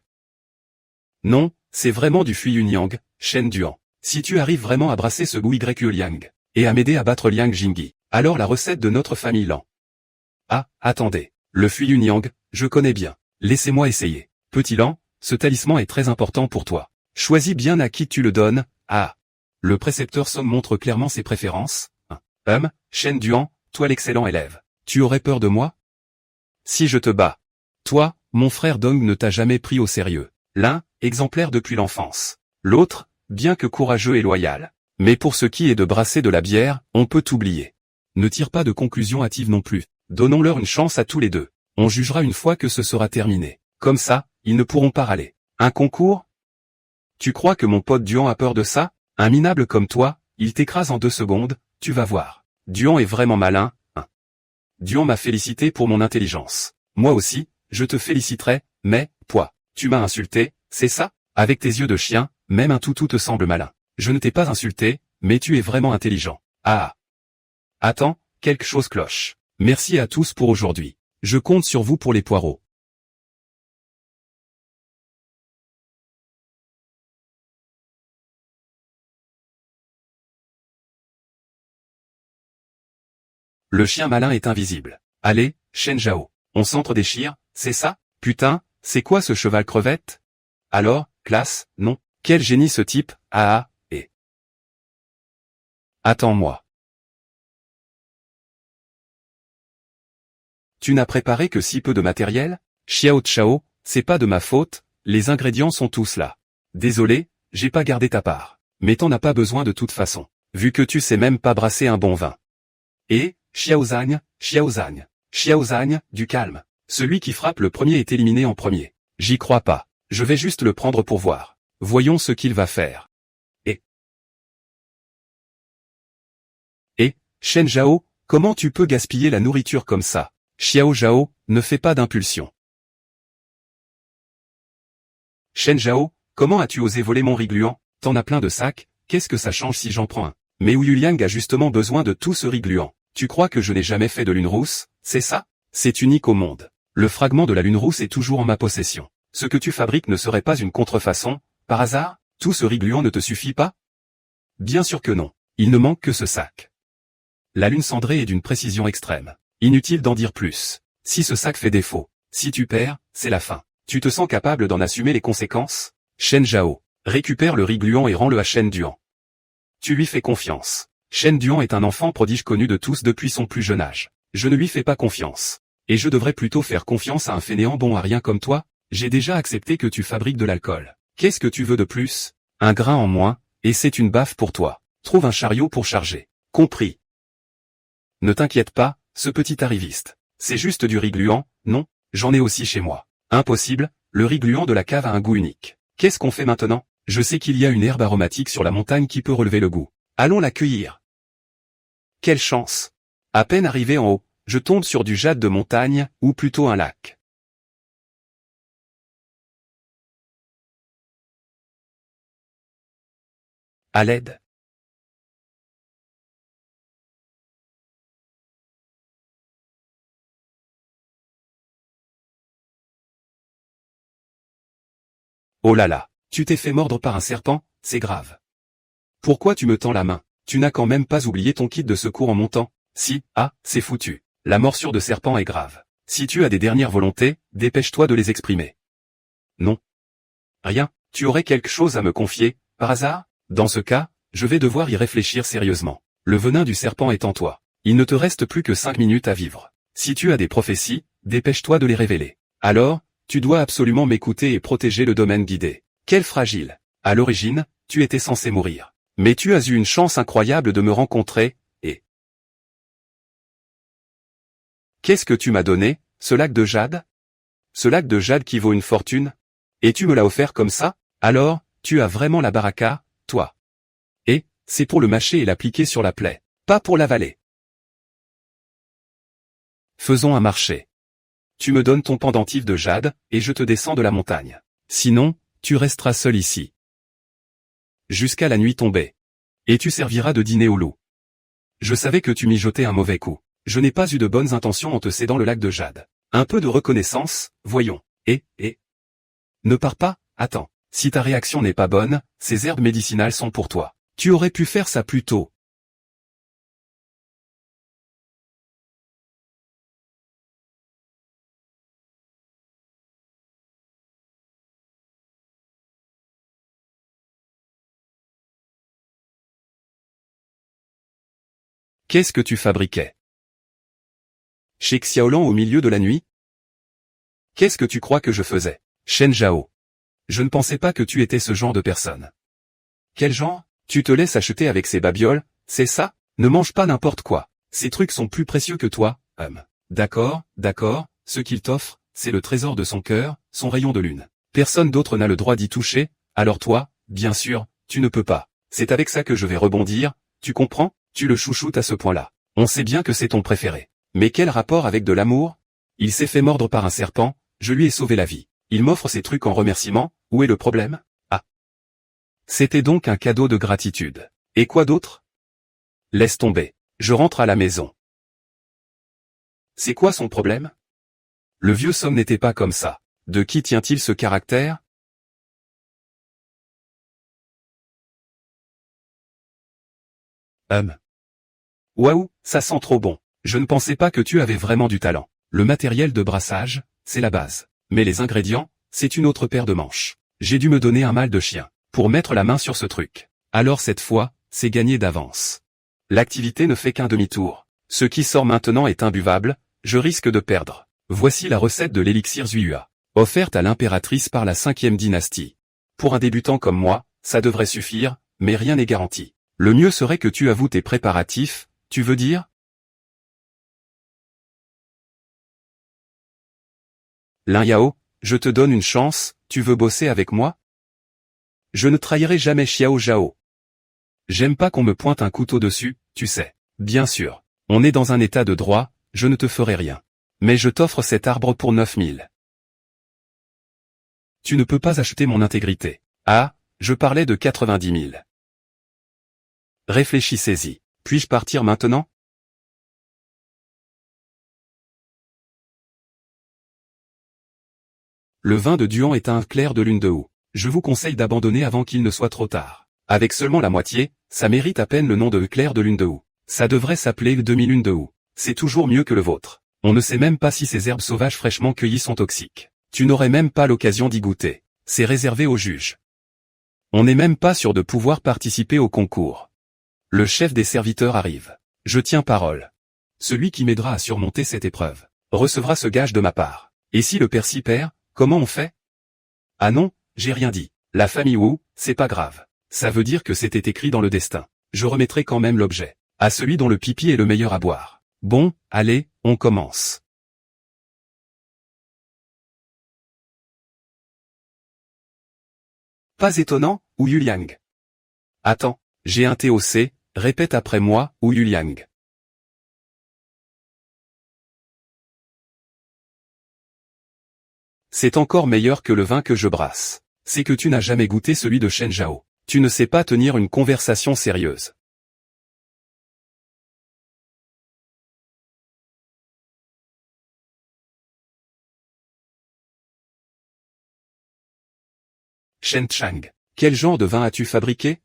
Non, c'est vraiment du Fui Yunyang, Shen Duan. Si tu arrives vraiment à brasser ce Wu Yuliang, et à m'aider à battre Liang Jingyi, alors la recette de notre famille Lan. Ah, attendez, le Fui Yunyang, je connais bien. Laissez-moi essayer. Petit Lan, ce talisman est très important pour toi. Choisis bien à qui tu le donnes. Ah. Le précepteur Song montre clairement ses préférences. Shen Duan, toi l'excellent élève. Tu aurais peur de moi? Si je te bats. Toi, mon frère Dong ne t'a jamais pris au sérieux. L'un, exemplaire depuis l'enfance. L'autre, bien que courageux et loyal. Mais pour ce qui est de brasser de la bière, on peut t'oublier. Ne tire pas de conclusion hâtive non plus. Donnons-leur une chance à tous les deux. On jugera une fois que ce sera terminé. Comme ça, ils ne pourront pas râler. Un concours? Tu crois que mon pote Duan a peur de ça? Un minable comme toi, Il t'écrase en 2 secondes, tu vas voir. Duan est vraiment malin, hein. Duan m'a félicité pour mon intelligence. Moi aussi, je te féliciterai, mais, tu m'as insulté, c'est ça? Avec tes yeux de chien, même un toutou te semble malin. Je ne t'ai pas insulté, mais tu es vraiment intelligent. Ah. Attends, quelque chose cloche. Merci à tous pour aujourd'hui. Je compte sur vous pour les poireaux. Le chien malin est invisible. Allez, Shen Zhao, on s'entre-déchire, c'est ça? Putain, c'est quoi ce cheval crevette? Alors, classe, non. Quel génie ce type, et... Attends-moi. Tu n'as préparé que si peu de matériel? Xiao Chao, c'est pas de ma faute, les ingrédients sont tous là. Désolé, j'ai pas gardé ta part. Mais t'en as pas besoin de toute façon, vu que tu sais même pas brasser un bon vin. Et, Xiaozang, du calme. Celui qui frappe le premier est éliminé en premier. J'y crois pas. Je vais juste le prendre pour voir. Voyons ce qu'il va faire. Shen Zhao, comment tu peux gaspiller la nourriture comme ça? Xiao Zhao, ne fais pas d'impulsion. Shen Zhao, comment as-tu osé voler mon riz gluant? T'en as plein de sacs, qu'est-ce que ça change si j'en prends un? Mais Wu Yuliang a justement besoin de tout ce riz gluant. Tu crois que je n'ai jamais fait de lune rousse, c'est ça? C'est unique au monde. Le fragment de la lune rousse est toujours en ma possession. Ce que tu fabriques ne serait pas une contrefaçon, par hasard? Tout ce riz gluant ne te suffit pas? Bien sûr que non. Il ne manque que ce sac. La lune cendrée est d'une précision extrême. Inutile d'en dire plus. Si ce sac fait défaut, si tu perds, c'est la fin. Tu te sens capable d'en assumer les conséquences? Shen Zhao, récupère le riz gluant et rends-le à Shen Duan. Tu lui fais confiance. Shen Duan est un enfant prodige connu de tous depuis son plus jeune âge. Je ne lui fais pas confiance. Et je devrais plutôt faire confiance à un fainéant bon à rien comme toi? J'ai déjà accepté que tu fabriques de l'alcool. Qu'est-ce que tu veux de plus? Un grain en moins, et c'est une baffe pour toi. Trouve un chariot pour charger. Compris. Ne t'inquiète pas, ce petit arriviste. C'est juste du riz gluant, non? J'en ai aussi chez moi. Impossible, le riz gluant de la cave a un goût unique. Qu'est-ce qu'on fait maintenant? Je sais qu'il y a une herbe aromatique sur la montagne qui peut relever le goût. Allons la cueillir. Quelle chance! À peine arrivé en haut, je tombe sur du jade de montagne, ou plutôt un lac. À l'aide. Oh là là, tu t'es fait mordre par un serpent, c'est grave. Pourquoi tu me tends la main? Tu n'as quand même pas oublié ton kit de secours en montant? Si, c'est foutu. La morsure de serpent est grave. Si tu as des dernières volontés, dépêche-toi de les exprimer. Non. Rien, tu aurais quelque chose à me confier, par hasard? Dans ce cas, je vais devoir y réfléchir sérieusement. Le venin du serpent est en toi. Il ne te reste plus que 5 minutes à vivre. Si tu as des prophéties, dépêche-toi de les révéler. Alors, tu dois absolument m'écouter et protéger le domaine guidé. Quel fragile. À l'origine, tu étais censé mourir. Mais tu as eu une chance incroyable de me rencontrer, et... Qu'est-ce que tu m'as donné, ce lac de jade? Ce lac de jade qui vaut une fortune? Et tu me l'as offert comme ça? Alors, tu as vraiment la baraka, toi. Et, c'est pour le mâcher et l'appliquer sur la plaie, pas pour l'avaler. Faisons un marché. Tu me donnes ton pendentif de jade, et je te descends de la montagne. Sinon, tu resteras seul ici. Jusqu'à la nuit tombée. Et tu serviras de dîner au loup. Je savais que tu mijotais un mauvais coup. Je n'ai pas eu de bonnes intentions en te cédant le lac de jade. Un peu de reconnaissance, voyons. Et... Ne pars pas, attends. Si ta réaction n'est pas bonne, ces herbes médicinales sont pour toi. Tu aurais pu faire ça plus tôt. Qu'est-ce que tu fabriquais? Chez Xiaolan au milieu de la nuit? Qu'est-ce que tu crois que je faisais? Shen Zhao. Je ne pensais pas que tu étais ce genre de personne. Quel genre? Tu te laisses acheter avec ces babioles, c'est ça? Ne mange pas n'importe quoi. Ces trucs sont plus précieux que toi, D'accord, ce qu'il t'offre, c'est le trésor de son cœur, son rayon de lune. Personne d'autre n'a le droit d'y toucher, alors toi, bien sûr, tu ne peux pas. C'est avec ça que je vais rebondir, Tu comprends? Tu le chouchoutes à ce point-là. On sait bien que c'est ton préféré. Mais quel rapport avec de l'amour? Il s'est fait mordre par un serpent, je lui ai sauvé la vie. Il m'offre ces trucs en remerciement, où est le problème? Ah. C'était donc un cadeau de gratitude. Et quoi d'autre? Laisse tomber. Je rentre à la maison. C'est quoi son problème? Le vieux Somme n'était pas comme ça. De qui tient-il ce caractère? Waouh, ça sent trop bon. Je ne pensais pas que tu avais vraiment du talent. Le matériel de brassage, c'est la base. Mais les ingrédients, c'est une autre paire de manches. J'ai dû me donner un mal de chien pour mettre la main sur ce truc. Alors cette fois, c'est gagné d'avance. L'activité ne fait qu'un demi-tour. Ce qui sort maintenant est imbuvable, je risque de perdre. Voici la recette de l'élixir Zuihua, offerte à l'impératrice par la 5e dynastie. Pour un débutant comme moi, ça devrait suffire, mais rien n'est garanti. Le mieux serait que tu avoues tes préparatifs, tu veux dire? Lin Yao, je te donne une chance, tu veux bosser avec moi? Je ne trahirai jamais Xiao Zhao. J'aime pas qu'on me pointe un couteau dessus, tu sais. Bien sûr, on est dans un état de droit, je ne te ferai rien. Mais je t'offre cet arbre pour 9000. Tu ne peux pas acheter mon intégrité. Ah, je parlais de 90 000. Réfléchissez-y. Puis-je partir maintenant? Le vin de Duan est un clair de lune de août. Je vous conseille d'abandonner avant qu'il ne soit trop tard. Avec seulement la moitié, ça mérite à peine le nom de clair de lune de août. Ça devrait s'appeler demi-lune de août. C'est toujours mieux que le vôtre. On ne sait même pas si ces herbes sauvages fraîchement cueillies sont toxiques. Tu n'aurais même pas l'occasion d'y goûter. C'est réservé aux juges. On n'est même pas sûr de pouvoir participer au concours. Le chef des serviteurs arrive. Je tiens parole. Celui qui m'aidera à surmonter cette épreuve recevra ce gage de ma part. Et si le Percy perd, comment on fait? Ah non, j'ai rien dit. La famille Wu, c'est pas grave. Ça veut dire que c'était écrit dans le destin. Je remettrai quand même l'objet à celui dont le pipi est le meilleur à boire. Bon, allez, on commence. Pas étonnant, Wu Yuliang. Attends, j'ai un TOC, répète après moi, Wu Yuliang. C'est encore meilleur que le vin que je brasse. C'est que tu n'as jamais goûté celui de Shen Zhao. Tu ne sais pas tenir une conversation sérieuse. Shen Chang, quel genre de vin as-tu fabriqué?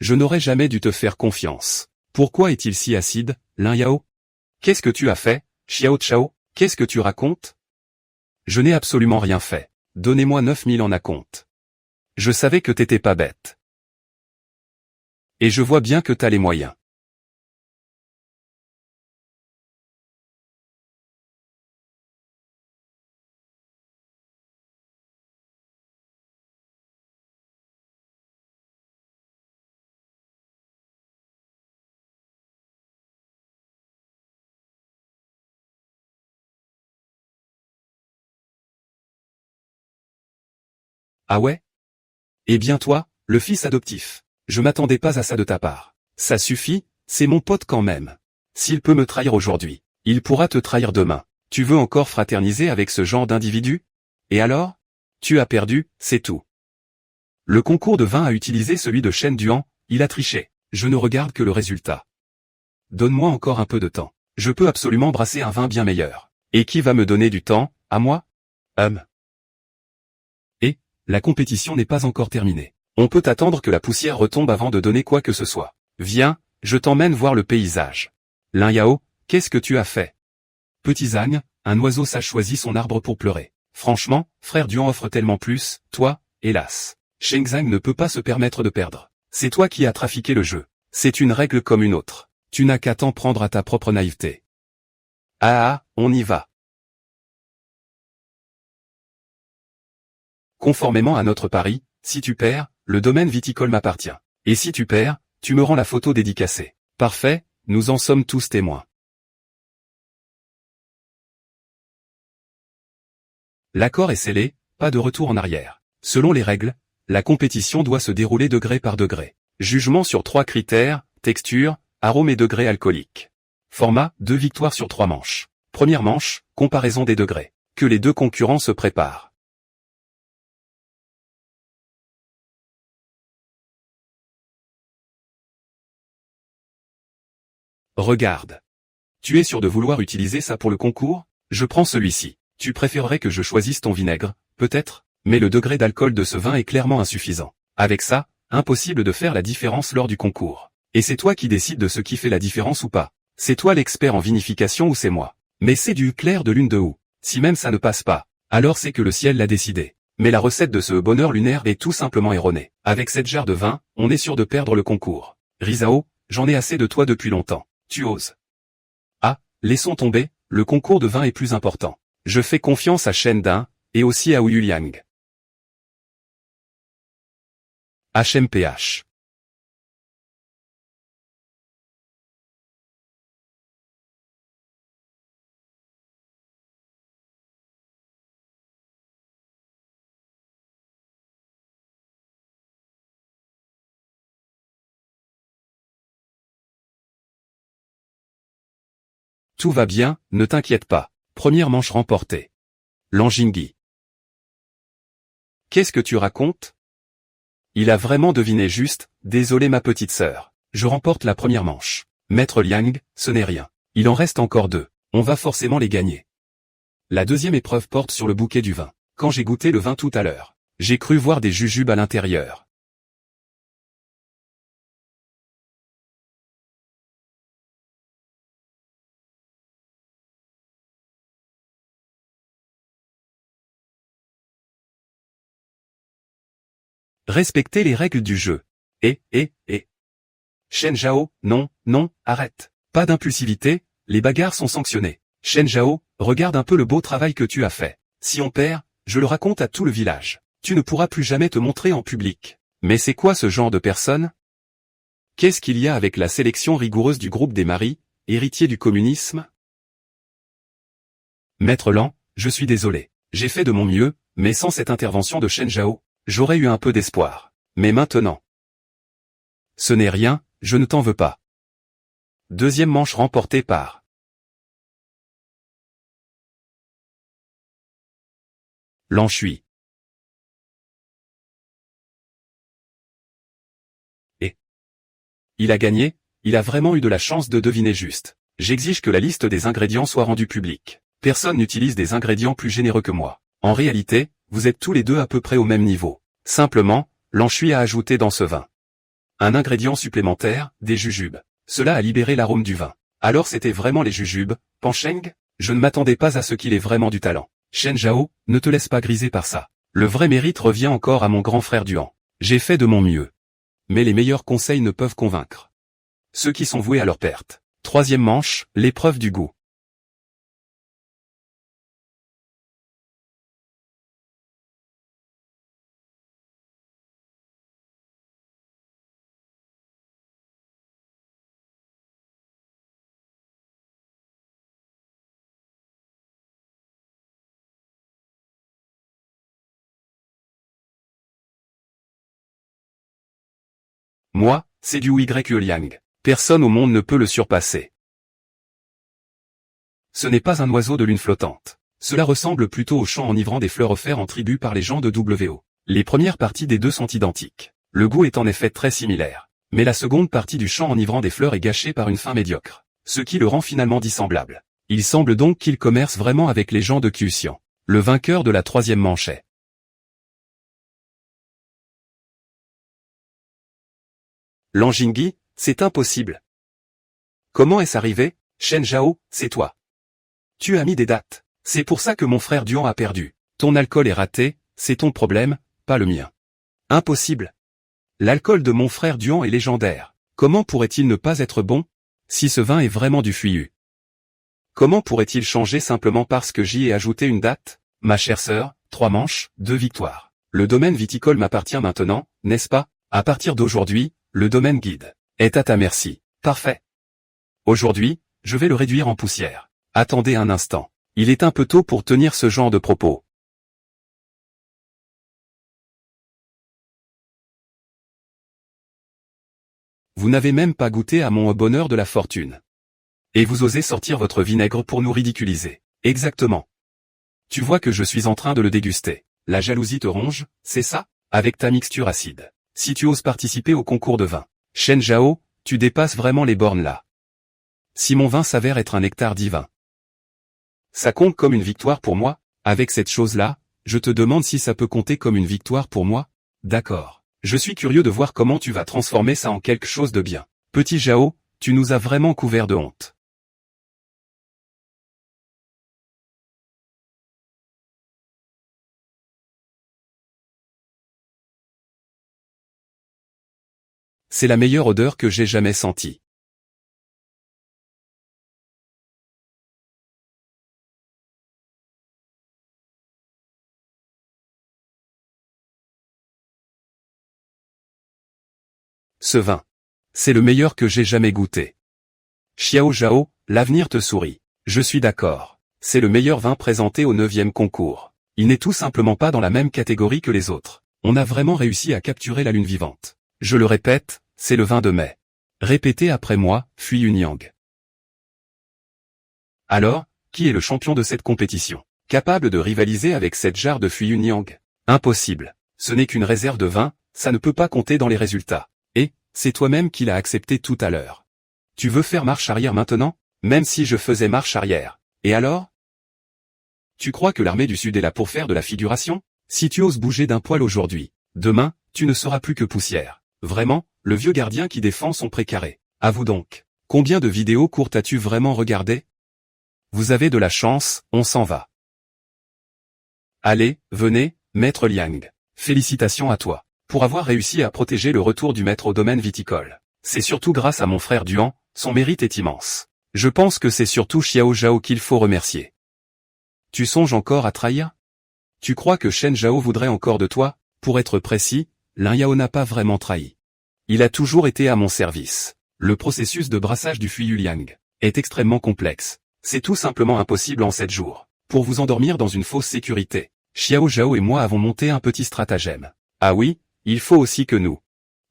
Je n'aurais jamais dû te faire confiance. Pourquoi est-il si acide, Lin Yao? Qu'est-ce que tu as fait, Xiao Chao? Qu'est-ce que tu racontes? Je n'ai absolument rien fait. Donnez-moi 9000 en acompte. Je savais que t'étais pas bête. Et je vois bien que t'as les moyens. Ah ouais? Eh bien toi, le fils adoptif. Je m'attendais pas à ça de ta part. Ça suffit, c'est mon pote quand même. S'il peut me trahir aujourd'hui, il pourra te trahir demain. Tu veux encore fraterniser avec ce genre d'individu? Et alors? Tu as perdu, c'est tout. Le concours de vin a utilisé celui de Shen Duan, il a triché. Je ne regarde que le résultat. Donne-moi encore un peu de temps. Je peux absolument brasser un vin bien meilleur. Et qui va me donner du temps, à moi? Et, la compétition n'est pas encore terminée. On peut attendre que la poussière retombe avant de donner quoi que ce soit. Viens, je t'emmène voir le paysage. Lin Yao, qu'est-ce que tu as fait? Petit Zhang, un oiseau sage choisit son arbre pour pleurer. Franchement, frère Duan offre tellement plus, toi, hélas. Sheng Zhang ne peut pas se permettre de perdre. C'est toi qui as trafiqué le jeu. C'est une règle comme une autre. Tu n'as qu'à t'en prendre à ta propre naïveté. Ah, on y va. Conformément à notre pari, si tu perds, le domaine viticole m'appartient. Et si tu perds, tu me rends la photo dédicacée. Parfait, nous en sommes tous témoins. L'accord est scellé, pas de retour en arrière. Selon les règles, la compétition doit se dérouler degré par degré. Jugement sur 3 critères, Texture, arôme et degré alcoolique. Format, 2 victoires sur 3 manches. Première manche, comparaison des degrés. Que les deux concurrents se préparent. Regarde. Tu es sûr de vouloir utiliser ça pour le concours? Je prends celui-ci. Tu préférerais que je choisisse ton vinaigre, peut-être? Mais le degré d'alcool de ce vin est clairement insuffisant. Avec ça, impossible de faire la différence lors du concours. Et c'est toi qui décides de ce qui fait la différence ou pas. C'est toi l'expert en vinification ou c'est moi? Mais c'est du clair de lune de ou. Si même ça ne passe pas, alors c'est que le ciel l'a décidé. Mais la recette de ce bonheur lunaire est tout simplement erronée. Avec cette jarre de vin, on est sûr de perdre le concours. Rizao, j'en ai assez de toi depuis longtemps. Tu oses. Ah, laissons tomber, le concours de vin est plus important. Je fais confiance à Shen Dan, et aussi à Wu Liang. HMPH. Tout va bien, ne t'inquiète pas. Première manche remportée. Lanjingyi. Qu'est-ce que tu racontes? Il a vraiment deviné juste, désolé ma petite sœur. Je remporte la première manche. Maître Liang, ce n'est rien. Il en reste encore 2. On va forcément les gagner. La deuxième épreuve porte sur le bouquet du vin. Quand j'ai goûté le vin tout à l'heure, j'ai cru voir des jujubes à l'intérieur. Respectez les règles du jeu. Et. Shen Zhao, non, arrête. Pas d'impulsivité, les bagarres sont sanctionnées. Shen Zhao, regarde un peu le beau travail que tu as fait. Si on perd, je le raconte à tout le village. Tu ne pourras plus jamais te montrer en public. Mais c'est quoi ce genre de personne? Qu'est-ce qu'il y a avec la sélection rigoureuse du groupe des maris, héritiers du communisme? Maître Lan, je suis désolé. J'ai fait de mon mieux, mais sans cette intervention de Shen Zhao, j'aurais eu un peu d'espoir. Mais maintenant... Ce n'est rien, je ne t'en veux pas. Deuxième manche remportée par... Lan Shui. Et... Il a gagné, il a vraiment eu de la chance de deviner juste. J'exige que la liste des ingrédients soit rendue publique. Personne n'utilise des ingrédients plus généreux que moi. En réalité, vous êtes tous les deux à peu près au même niveau. Simplement, Lan Shui a ajouté dans ce vin un ingrédient supplémentaire, des jujubes. Cela a libéré l'arôme du vin. Alors c'était vraiment les jujubes, Pancheng? Je ne m'attendais pas à ce qu'il ait vraiment du talent. Shen Zhao, ne te laisse pas griser par ça. Le vrai mérite revient encore à mon grand frère Duan. J'ai fait de mon mieux. Mais les meilleurs conseils ne peuvent convaincre ceux qui sont voués à leur perte. Troisième manche, l'épreuve du goût. Moi, c'est du Y Liang. Personne au monde ne peut le surpasser. Ce n'est pas un oiseau de lune flottante. Cela ressemble plutôt au chant enivrant des fleurs offerts en tribu par les gens de WO. Les premières parties des deux sont identiques. Le goût est en effet très similaire. Mais la seconde partie du chant enivrant des fleurs est gâchée par une fin médiocre. Ce qui le rend finalement dissemblable. Il semble donc qu'il commerce vraiment avec les gens de Kyuxian. Le vainqueur de la troisième manche est... Lanjingyi, c'est impossible. Comment est-ce arrivé? Shen Zhao, c'est toi. Tu as mis des dates. C'est pour ça que mon frère Duan a perdu. Ton alcool est raté, c'est ton problème, pas le mien. Impossible. L'alcool de mon frère Duan est légendaire. Comment pourrait-il ne pas être bon? Si ce vin est vraiment du fuyu. Comment pourrait-il changer simplement parce que j'y ai ajouté une date? Ma chère sœur, 3 manches, 2 victoires. Le domaine viticole m'appartient maintenant, n'est-ce pas? À partir d'aujourd'hui, le domaine guide est à ta merci. Parfait. Aujourd'hui, je vais le réduire en poussière. Attendez un instant. Il est un peu tôt pour tenir ce genre de propos. Vous n'avez même pas goûté à mon bonheur de la fortune. Et vous osez sortir votre vinaigre pour nous ridiculiser. Exactement. Tu vois que je suis en train de le déguster. La jalousie te ronge, c'est ça? Avec ta mixture acide. Si tu oses participer au concours de vin. Shen Zhao, tu dépasses vraiment les bornes là. Si mon vin s'avère être un nectar divin. Ça compte comme une victoire pour moi? Avec cette chose-là, je te demande si ça peut compter comme une victoire pour moi? D'accord. Je suis curieux de voir comment tu vas transformer ça en quelque chose de bien. Petit Zhao, tu nous as vraiment couvert de honte. C'est la meilleure odeur que j'ai jamais sentie. Ce vin. C'est le meilleur que j'ai jamais goûté. Xiao Zhao, l'avenir te sourit. Je suis d'accord. C'est le meilleur vin présenté au 9e concours. Il n'est tout simplement pas dans la même catégorie que les autres. On a vraiment réussi à capturer la lune vivante. Je le répète, c'est le vin de mai. Répétez après moi, Fui Yunyang. Alors, qui est le champion de cette compétition? Capable de rivaliser avec cette jarre de Fui Yunyang? Impossible. Ce n'est qu'une réserve de vin, ça ne peut pas compter dans les résultats. Et, c'est toi-même qui l'as accepté tout à l'heure. Tu veux faire marche arrière maintenant? Même si je faisais marche arrière. Et alors? Tu crois que l'armée du Sud est là pour faire de la figuration? Si tu oses bouger d'un poil aujourd'hui, demain, tu ne seras plus que poussière. Vraiment, le vieux gardien qui défend son précaré. Avoue donc. Combien de vidéos courtes as-tu vraiment regardé? Vous avez de la chance, on s'en va. Allez, venez, maître Liang. Félicitations à toi. Pour avoir réussi à protéger le retour du maître au domaine viticole. C'est surtout grâce à mon frère Duan, son mérite est immense. Je pense que c'est surtout Xiao Zhao qu'il faut remercier. Tu songes encore à trahir? Tu crois que Shen Zhao voudrait encore de toi? Pour être précis, Lin Yao n'a pas vraiment trahi. Il a toujours été à mon service. Le processus de brassage du Fui Yuliang est extrêmement complexe. C'est tout simplement impossible en 7 jours. Pour vous endormir dans une fausse sécurité, Xiao Zhao et moi avons monté un petit stratagème. Ah oui, il faut aussi que nous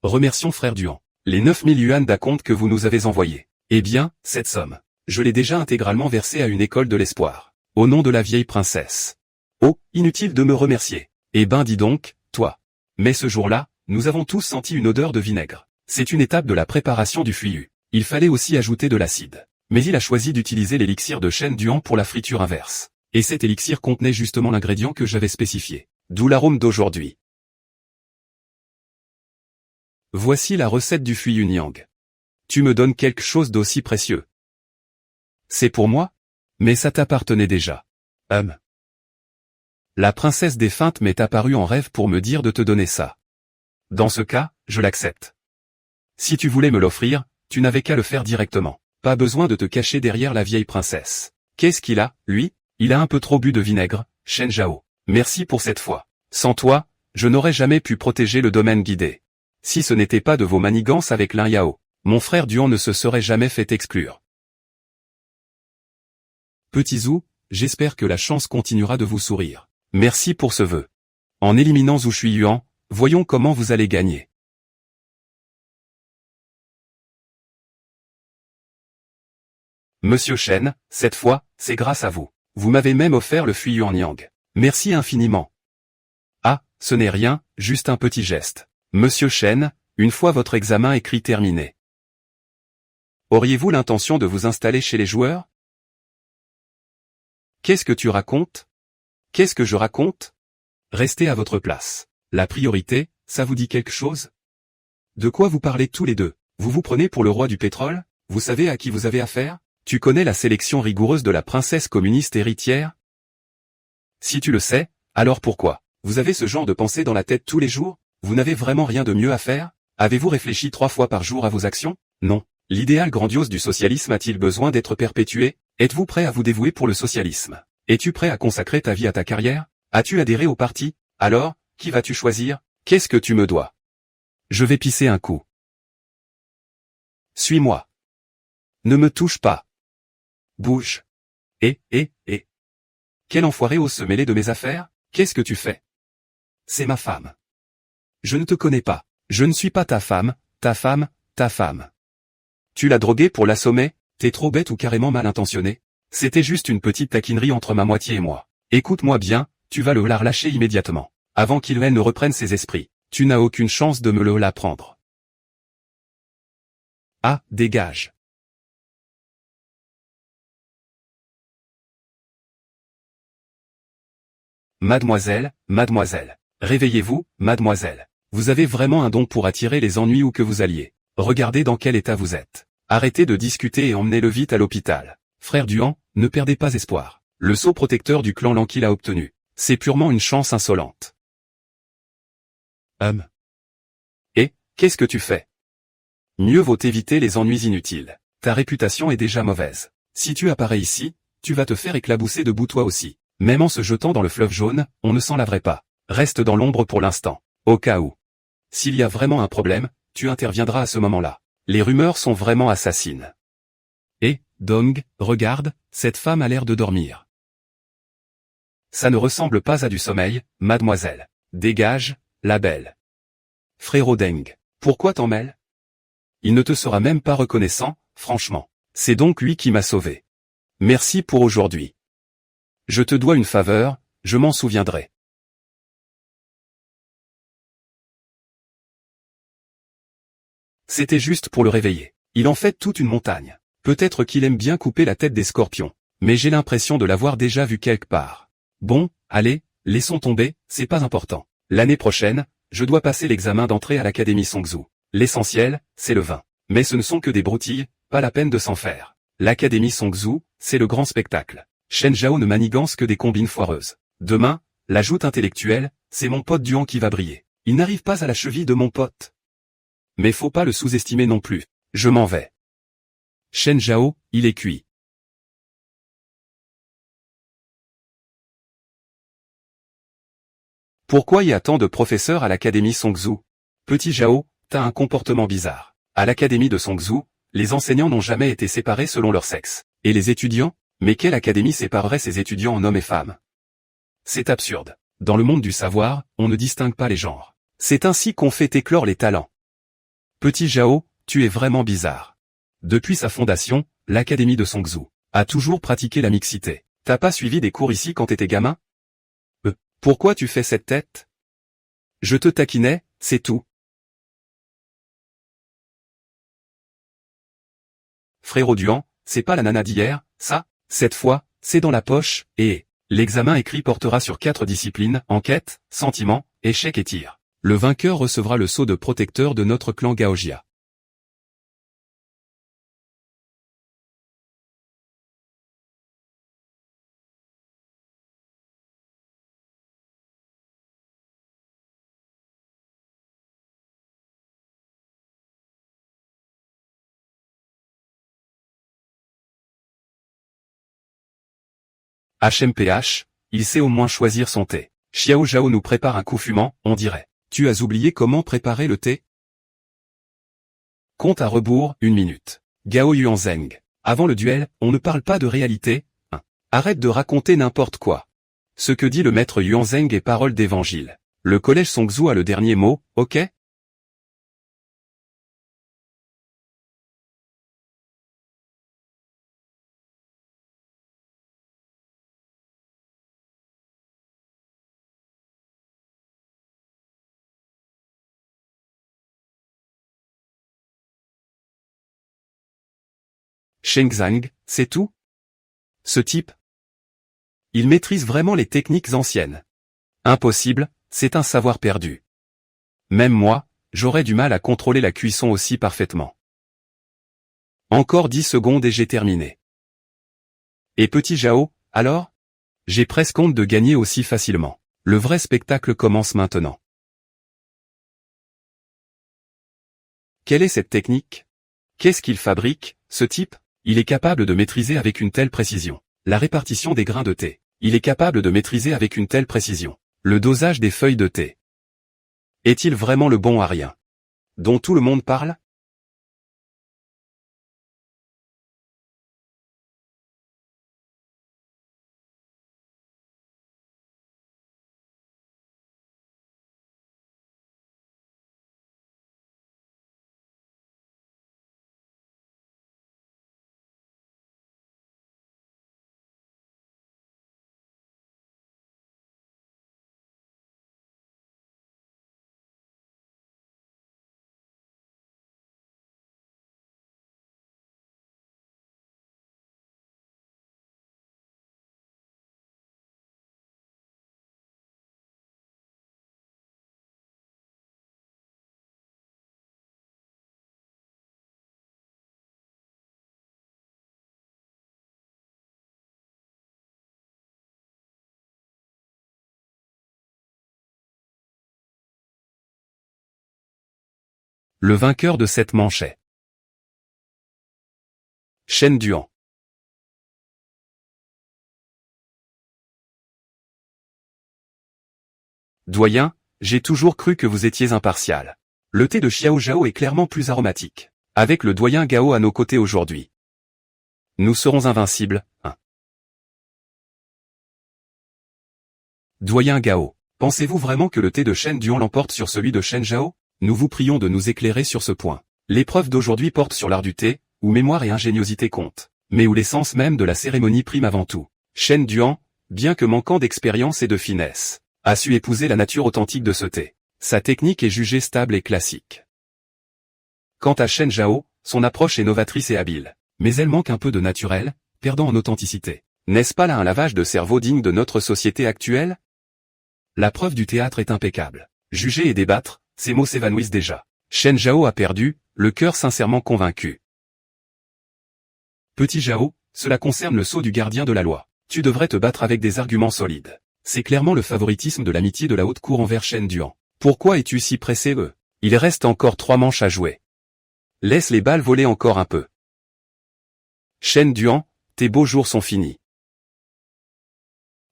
remercions frère Duan. Les 9000 yuan d'acompte que vous nous avez envoyés. Eh bien, cette somme, je l'ai déjà intégralement versée à une école de l'espoir. Au nom de la vieille princesse. Oh, inutile de me remercier. Eh ben dis donc, toi. Mais ce jour-là, nous avons tous senti une odeur de vinaigre. C'est une étape de la préparation du fuyu. Il fallait aussi ajouter de l'acide. Mais il a choisi d'utiliser l'élixir de Shen Duan pour la friture inverse. Et cet élixir contenait justement l'ingrédient que j'avais spécifié. D'où l'arôme d'aujourd'hui. Voici la recette du Fui Yunyang. Tu me donnes quelque chose d'aussi précieux. C'est pour moi? Mais ça t'appartenait déjà. La princesse défunte m'est apparue en rêve pour me dire de te donner ça. Dans ce cas, je l'accepte. Si tu voulais me l'offrir, tu n'avais qu'à le faire directement. Pas besoin de te cacher derrière la vieille princesse. Qu'est-ce qu'il a, lui? Il a un peu trop bu de vinaigre, Shen Zhao. Merci pour cette fois. Sans toi, je n'aurais jamais pu protéger le domaine guidé. Si ce n'était pas de vos manigances avec Lin Yao, mon frère Duan ne se serait jamais fait exclure. Petit Zhou, j'espère que la chance continuera de vous sourire. Merci pour ce vœu. En éliminant Zhu Shuiyuan, voyons comment vous allez gagner. Monsieur Shen, cette fois, c'est grâce à vous. Vous m'avez même offert le Fui Yuanyang. Merci infiniment. Ah, ce n'est rien, juste un petit geste. Monsieur Shen, une fois votre examen écrit terminé. Auriez-vous l'intention de vous installer chez les joueurs? Qu'est-ce que tu racontes? Qu'est-ce que je raconte? Restez à votre place. La priorité, ça vous dit quelque chose? De quoi vous parlez tous les deux? Vous vous prenez pour le roi du pétrole? Vous savez à qui vous avez affaire? Tu connais la sélection rigoureuse de la princesse communiste héritière? Si tu le sais, alors pourquoi? Vous avez ce genre de pensée dans la tête tous les jours? Vous n'avez vraiment rien de mieux à faire? Avez-vous réfléchi 3 fois par jour à vos actions? Non. L'idéal grandiose du socialisme a-t-il besoin d'être perpétué? Êtes-vous prêt à vous dévouer pour le socialisme? Es-tu prêt à consacrer ta vie à ta carrière? As-tu adhéré au parti? Alors, qui vas-tu choisir? Qu'est-ce que tu me dois? Je vais pisser un coup. Suis-moi. Ne me touche pas. Bouge. Quel enfoiré ose se mêler de mes affaires? Qu'est-ce que tu fais? C'est ma femme. Je ne te connais pas. Je ne suis pas ta femme, ta femme. Tu l'as droguée pour l'assommer, t'es trop bête ou carrément mal intentionné? C'était juste une petite taquinerie entre ma moitié et moi. Écoute-moi bien, tu vas la relâcher immédiatement. Avant qu'il ne reprenne ses esprits. Tu n'as aucune chance de me la prendre. Ah, dégage. Mademoiselle, mademoiselle. Réveillez-vous, mademoiselle. Vous avez vraiment un don pour attirer les ennuis où que vous alliez. Regardez dans quel état vous êtes. Arrêtez de discuter et emmenez-le vite à l'hôpital. Frère Duhan, ne perdez pas espoir. Le sceau protecteur du clan Lanky l'a obtenu. C'est purement une chance insolente. Et, qu'est-ce que tu fais? Mieux vaut éviter les ennuis inutiles. Ta réputation est déjà mauvaise. Si tu apparais ici, tu vas te faire éclabousser debout toi aussi. Même en se jetant dans le fleuve jaune, on ne s'en laverait pas. Reste dans l'ombre pour l'instant. Au cas où. S'il y a vraiment un problème, tu interviendras à ce moment-là. Les rumeurs sont vraiment assassines. Et, Dong, regarde, cette femme a l'air de dormir. Ça ne ressemble pas à du sommeil, mademoiselle. Dégage, la belle. Frérot Deng, pourquoi t'en mêles? Il ne te sera même pas reconnaissant, franchement. C'est donc lui qui m'a sauvé. Merci pour aujourd'hui. Je te dois une faveur, je m'en souviendrai. C'était juste pour le réveiller. Il en fait toute une montagne. Peut-être qu'il aime bien couper la tête des scorpions. Mais j'ai l'impression de l'avoir déjà vu quelque part. Bon, allez, laissons tomber, c'est pas important. L'année prochaine, je dois passer l'examen d'entrée à l'Académie Songzhu. L'essentiel, c'est le vin. Mais ce ne sont que des broutilles, pas la peine de s'en faire. L'Académie Songzhu, c'est le grand spectacle. Shen Zhao ne manigance que des combines foireuses. Demain, la joute intellectuelle, c'est mon pote Duhan qui va briller. Il n'arrive pas à la cheville de mon pote. Mais faut pas le sous-estimer non plus. Je m'en vais. Shen Zhao, il est cuit. Pourquoi y a tant de professeurs à l'Académie Songzhu? Petit Zhao, t'as un comportement bizarre. À l'Académie de Songzhu, les enseignants n'ont jamais été séparés selon leur sexe. Et les étudiants? Mais quelle académie séparerait ses étudiants en hommes et femmes? C'est absurde. Dans le monde du savoir, on ne distingue pas les genres. C'est ainsi qu'on fait éclore les talents. Petit Zhao, tu es vraiment bizarre. Depuis sa fondation, l'Académie de Songzhu a toujours pratiqué la mixité. T'as pas suivi des cours ici quand t'étais gamin? Pourquoi tu fais cette tête? Je te taquinais, c'est tout. Frérot Duhan, c'est pas la nana d'hier, ça? Cette fois, c'est dans la poche, et l'examen écrit portera sur 4 disciplines, enquête, sentiment, échec et tir. Le vainqueur recevra le sceau de protecteur de notre clan Gaojia. HMPH, il sait au moins choisir son thé. Xiao Zhao nous prépare un coup fumant, on dirait. Tu as oublié comment préparer le thé? Compte à rebours, 1 minute. Gao Yuanzheng. Avant le duel, on ne parle pas de réalité, hein. Arrête de raconter n'importe quoi. Ce que dit le maître Yuanzheng est parole d'évangile. Le collège Songzhu a le dernier mot, ok? Shengzhang, c'est tout? Ce type? Il maîtrise vraiment les techniques anciennes. Impossible, c'est un savoir perdu. Même moi, j'aurais du mal à contrôler la cuisson aussi parfaitement. Encore 10 secondes et j'ai terminé. Et petit Zhao, alors? J'ai presque honte de gagner aussi facilement. Le vrai spectacle commence maintenant. Quelle est cette technique? Qu'est-ce qu'il fabrique, ce type? Il est capable de maîtriser avec une telle précision la répartition des grains de thé. Il est capable de maîtriser avec une telle précision le dosage des feuilles de thé. Est-il vraiment le bon arien dont tout le monde parle? Le vainqueur de cette manche est Chen Duan. Doyen, j'ai toujours cru que vous étiez impartial. Le thé de Xiao Zhao est clairement plus aromatique. Avec le doyen Gao à nos côtés aujourd'hui, nous serons invincibles, hein. Doyen Gao, pensez-vous vraiment que le thé de Chen Duan l'emporte sur celui de Chen Zhao? Nous vous prions de nous éclairer sur ce point. L'épreuve d'aujourd'hui porte sur l'art du thé, où mémoire et ingéniosité comptent, mais où l'essence même de la cérémonie prime avant tout. Chen Duan, bien que manquant d'expérience et de finesse, a su épouser la nature authentique de ce thé. Sa technique est jugée stable et classique. Quant à Chen Zhao, son approche est novatrice et habile, mais elle manque un peu de naturel, perdant en authenticité. N'est-ce pas là un lavage de cerveau digne de notre société actuelle? La preuve du théâtre est impeccable. Juger et débattre, ces mots s'évanouissent déjà. Chen Zhao a perdu, le cœur sincèrement convaincu. Petit Zhao, cela concerne le sceau du gardien de la loi. Tu devrais te battre avec des arguments solides. C'est clairement le favoritisme de l'amitié de la haute cour envers Chen Duan. Pourquoi es-tu si pressé, Il reste encore 3 manches à jouer. Laisse les balles voler encore un peu. Chen Duan, tes beaux jours sont finis.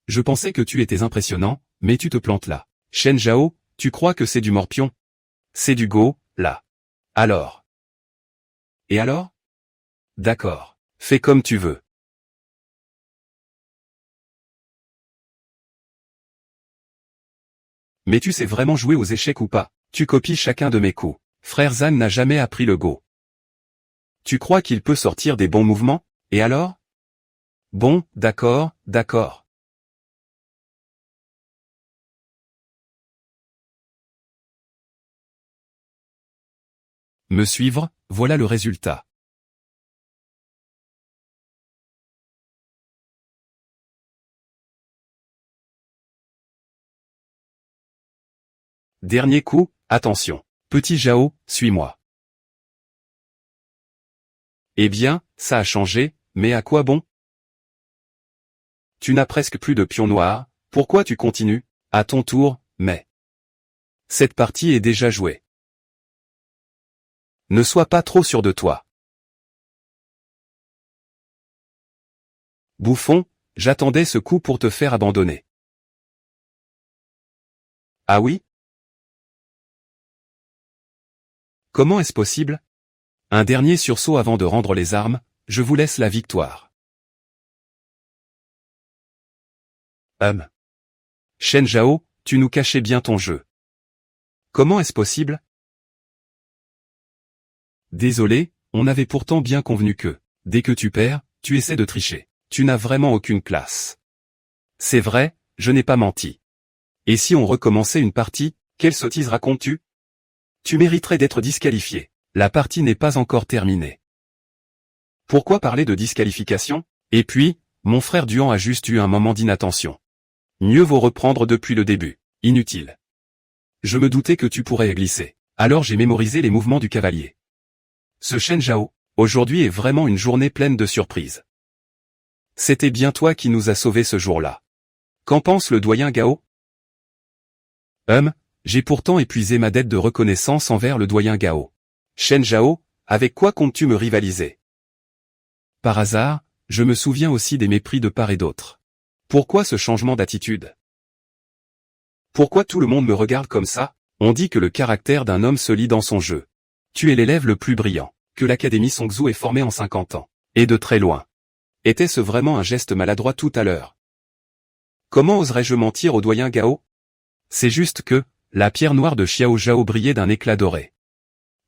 Je pensais que tu étais impressionnant, mais tu te plantes là. Chen Zhao, tu crois que c'est du morpion? C'est du go, là. Alors. Et alors? D'accord. Fais comme tu veux. Mais tu sais vraiment jouer aux échecs ou pas? Tu copies chacun de mes coups. Frère Zhang n'a jamais appris le go. Tu crois qu'il peut sortir des bons mouvements? Et alors? Bon, d'accord, d'accord. Me suivre, voilà le résultat. Dernier coup, attention. Petit Zhao, suis-moi. Eh bien, ça a changé, mais à quoi bon? Tu n'as presque plus de pions noirs, pourquoi tu continues? À ton tour, mais... Cette partie est déjà jouée. Ne sois pas trop sûr de toi. Bouffon, j'attendais ce coup pour te faire abandonner. Ah oui? Comment est-ce possible? Un dernier sursaut avant de rendre les armes, je vous laisse la victoire. Chen Zhao, tu nous cachais bien ton jeu. Comment est-ce possible? Désolé, on avait pourtant bien convenu que, dès que tu perds, tu essaies de tricher. Tu n'as vraiment aucune classe. C'est vrai, je n'ai pas menti. Et si on recommençait une partie, quelle sottise racontes-tu? Tu mériterais d'être disqualifié. La partie n'est pas encore terminée. Pourquoi parler de disqualification? Et puis, mon frère Duan a juste eu un moment d'inattention. Mieux vaut reprendre depuis le début. Inutile. Je me doutais que tu pourrais glisser. Alors j'ai mémorisé les mouvements du cavalier. Ce Chen Zhao, aujourd'hui est vraiment une journée pleine de surprises. C'était bien toi qui nous as sauvés ce jour-là. Qu'en pense le doyen Gao? J'ai pourtant épuisé ma dette de reconnaissance envers le doyen Gao. Chen Zhao, avec quoi comptes-tu me rivaliser? Par hasard, je me souviens aussi des mépris de part et d'autre. Pourquoi ce changement d'attitude? Pourquoi tout le monde me regarde comme ça? On dit que le caractère d'un homme se lit dans son jeu. Tu es l'élève le plus brillant, que l'Académie Songzhou ait formé en 50 ans. Et de très loin. Était-ce vraiment un geste maladroit tout à l'heure? Comment oserais-je mentir au doyen Gao? C'est juste que, la pierre noire de Xiao Zhao brillait d'un éclat doré.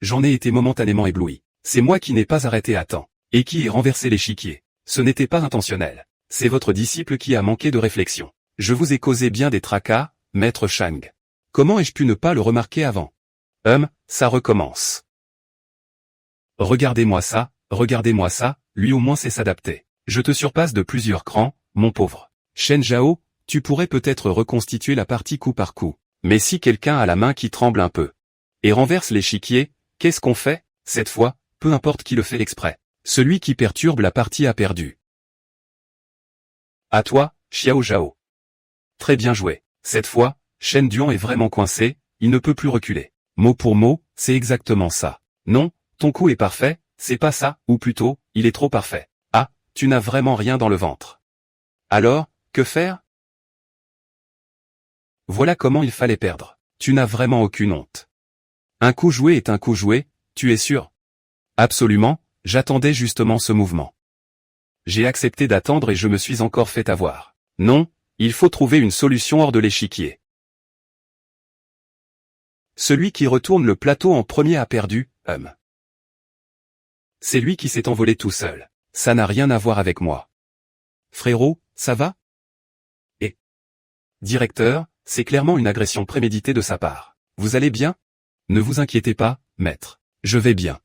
J'en ai été momentanément ébloui. C'est moi qui n'ai pas arrêté à temps, et qui ai renversé l'échiquier. Ce n'était pas intentionnel. C'est votre disciple qui a manqué de réflexion. Je vous ai causé bien des tracas, maître Shang. Comment ai-je pu ne pas le remarquer avant? Ça recommence. Regardez-moi ça, lui au moins sait s'adapter. Je te surpasse de plusieurs crans, mon pauvre. Chen Zhao, tu pourrais peut-être reconstituer la partie coup par coup. Mais si quelqu'un a la main qui tremble un peu, et renverse l'échiquier, qu'est-ce qu'on fait? Cette fois, peu importe qui le fait exprès. Celui qui perturbe la partie a perdu. À toi, Xiao Zhao. Très bien joué. Cette fois, Chen Duan est vraiment coincé, il ne peut plus reculer. Mot pour mot, c'est exactement ça. Non, ton coup est parfait, c'est pas ça, ou plutôt, il est trop parfait. Ah, tu n'as vraiment rien dans le ventre. Alors, que faire? Voilà comment il fallait perdre. Tu n'as vraiment aucune honte. Un coup joué est un coup joué, tu es sûr? Absolument, j'attendais justement ce mouvement. J'ai accepté d'attendre et je me suis encore fait avoir. Non, il faut trouver une solution hors de l'échiquier. Celui qui retourne le plateau en premier a perdu, C'est lui qui s'est envolé tout seul. Ça n'a rien à voir avec moi. Frérot, ça va? Et directeur, c'est clairement une agression préméditée de sa part. Vous allez bien? Ne vous inquiétez pas, maître. Je vais bien.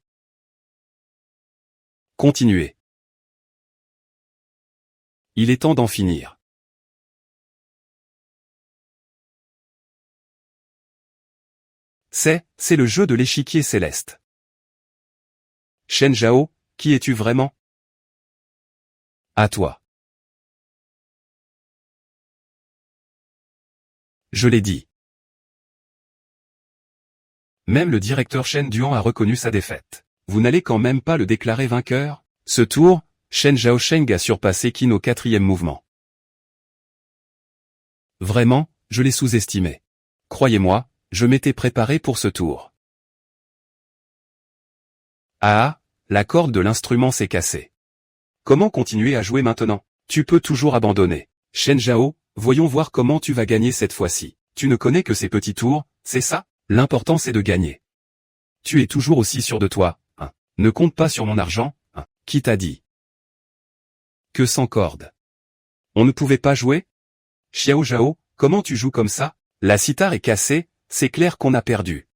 Continuez. Il est temps d'en finir. C'est le jeu de l'échiquier céleste. Shen Zhao, qui es-tu vraiment? À toi. Je l'ai dit. Même le directeur Shen Duan a reconnu sa défaite. Vous n'allez quand même pas le déclarer vainqueur? Ce tour, Shen Zhaosheng a surpassé Qin au 4e mouvement. Vraiment, je l'ai sous-estimé. Croyez-moi, je m'étais préparé pour ce tour. Ah, la corde de l'instrument s'est cassée. Comment continuer à jouer maintenant? Tu peux toujours abandonner. Shen Zhao, voyons voir comment tu vas gagner cette fois-ci. Tu ne connais que ces petits tours, c'est ça? L'important c'est de gagner. Tu es toujours aussi sûr de toi, hein. Ne compte pas sur mon argent, hein. Qui t'a dit? Que sans corde. On ne pouvait pas jouer? Xiao Zhao, comment tu joues comme ça? La cithare est cassée, c'est clair qu'on a perdu.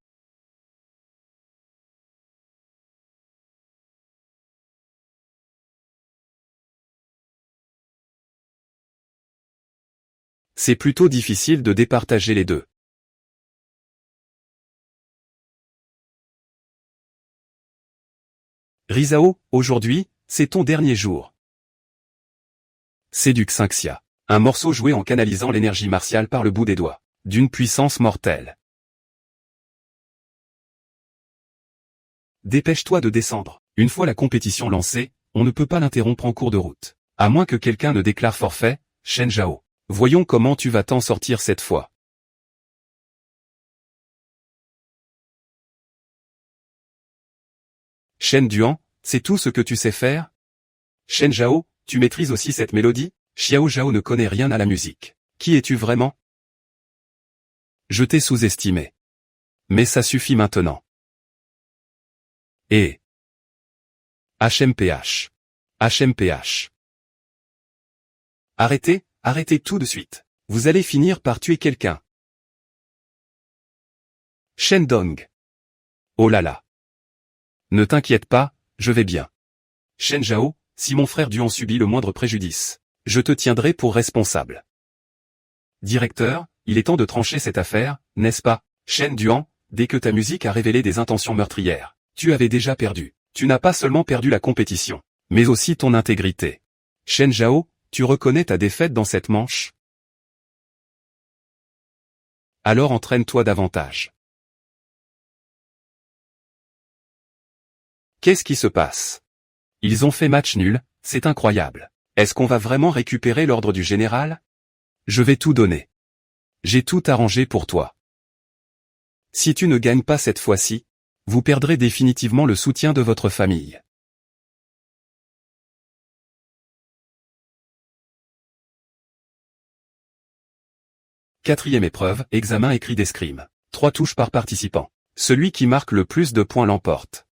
C'est plutôt difficile de départager les deux. Rizao, aujourd'hui, c'est ton dernier jour. C'est du Xinxia. Un morceau joué en canalisant l'énergie martiale par le bout des doigts. D'une puissance mortelle. Dépêche-toi de descendre. Une fois la compétition lancée, on ne peut pas l'interrompre en cours de route. À moins que quelqu'un ne déclare forfait, Shen Zhao. Voyons comment tu vas t'en sortir cette fois. Shen Duan, c'est tout ce que tu sais faire? Shen Zhao, tu maîtrises aussi cette mélodie? Xiao Zhao ne connaît rien à la musique. Qui es-tu vraiment? Je t'ai sous-estimé. Mais ça suffit maintenant. Et HMPH. HMPH. Arrêtez, arrêtez tout de suite. Vous allez finir par tuer quelqu'un. Shen Dong. Oh là là. Ne t'inquiète pas, je vais bien. Shen Zhao, si mon frère Duan subit le moindre préjudice, je te tiendrai pour responsable. Directeur, il est temps de trancher cette affaire, n'est-ce pas? Shen Duan, dès que ta musique a révélé des intentions meurtrières, tu avais déjà perdu. Tu n'as pas seulement perdu la compétition, mais aussi ton intégrité. Shen Zhao, tu reconnais ta défaite dans cette manche? Alors entraîne-toi davantage. Qu'est-ce qui se passe? Ils ont fait match nul, c'est incroyable. Est-ce qu'on va vraiment récupérer l'ordre du général? Je vais tout donner. J'ai tout arrangé pour toi. Si tu ne gagnes pas cette fois-ci, vous perdrez définitivement le soutien de votre famille. Quatrième épreuve, examen écrit d'escrime. 3 touches par participant. Celui qui marque le plus de points l'emporte.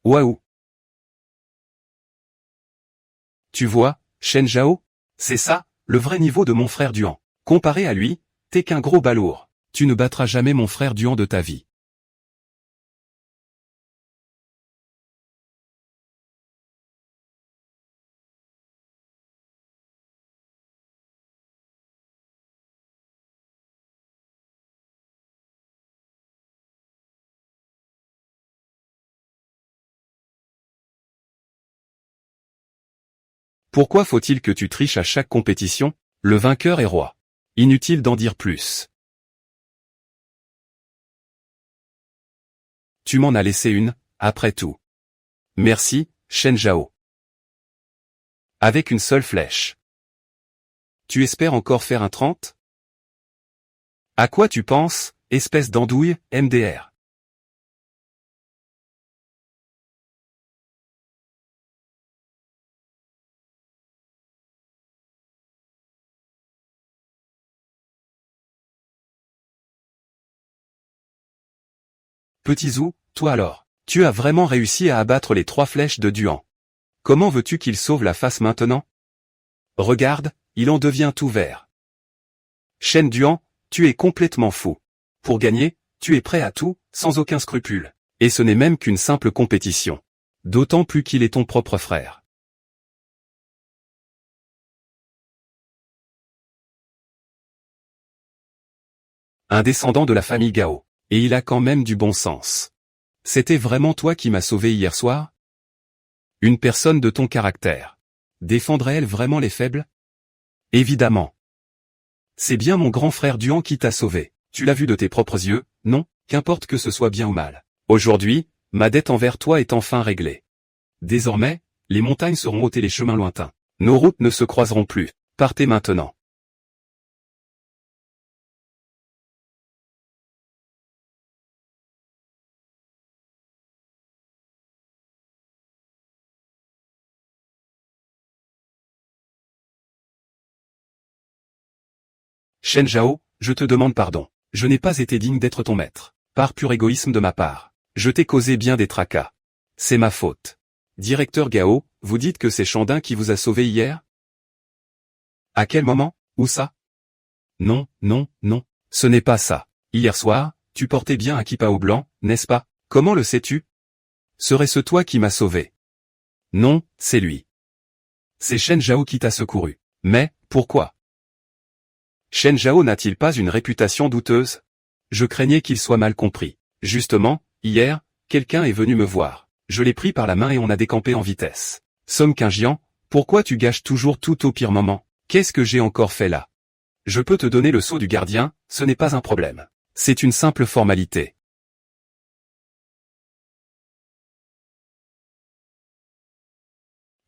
Waouh! Tu vois, Shen Zhao? C'est ça, le vrai niveau de mon frère Duan. Comparé à lui, t'es qu'un gros balourd. Tu ne battras jamais mon frère Duan de ta vie. Pourquoi faut-il que tu triches à chaque compétition? Le vainqueur est roi. Inutile d'en dire plus. Tu m'en as laissé une, après tout. Merci, Shen Zhao. Avec une seule flèche. Tu espères encore faire un 30? À quoi tu penses, espèce d'andouille, MDR? Petit Zhou, toi alors, tu as vraiment réussi à abattre les 3 flèches de Duan. Comment veux-tu qu'il sauve la face maintenant? Regarde, il en devient tout vert. Shen Duan, tu es complètement fou. Pour gagner, tu es prêt à tout, sans aucun scrupule. Et ce n'est même qu'une simple compétition. D'autant plus qu'il est ton propre frère. Un descendant de la famille Gao. Et il a quand même du bon sens. C'était vraiment toi qui m'as sauvé hier soir? Une personne de ton caractère. Défendrait-elle vraiment les faibles? Évidemment. C'est bien mon grand frère Duan qui t'a sauvé. Tu l'as vu de tes propres yeux, non? Qu'importe que ce soit bien ou mal. Aujourd'hui, ma dette envers toi est enfin réglée. Désormais, les montagnes seront ôtées les chemins lointains. Nos routes ne se croiseront plus. Partez maintenant. Shen Zhao, je te demande pardon. Je n'ai pas été digne d'être ton maître. Par pur égoïsme de ma part. Je t'ai causé bien des tracas. C'est ma faute. Directeur Gao, vous dites que c'est Chandin qui vous a sauvé hier? À quel moment? Où ça? Non, non, non. Ce n'est pas ça. Hier soir, tu portais bien un kipao blanc, n'est-ce pas? Comment le sais-tu? Serait-ce toi qui m'as sauvé? Non, c'est lui. C'est Shen Zhao qui t'a secouru. Mais, pourquoi? Shen Zhao n'a-t-il pas une réputation douteuse? Je craignais qu'il soit mal compris. Justement, hier, quelqu'un est venu me voir. Je l'ai pris par la main et on a décampé en vitesse. Somme qu'un géant, pourquoi tu gâches toujours tout au pire moment? Qu'est-ce que j'ai encore fait là? Je peux te donner le sceau du gardien, ce n'est pas un problème. C'est une simple formalité.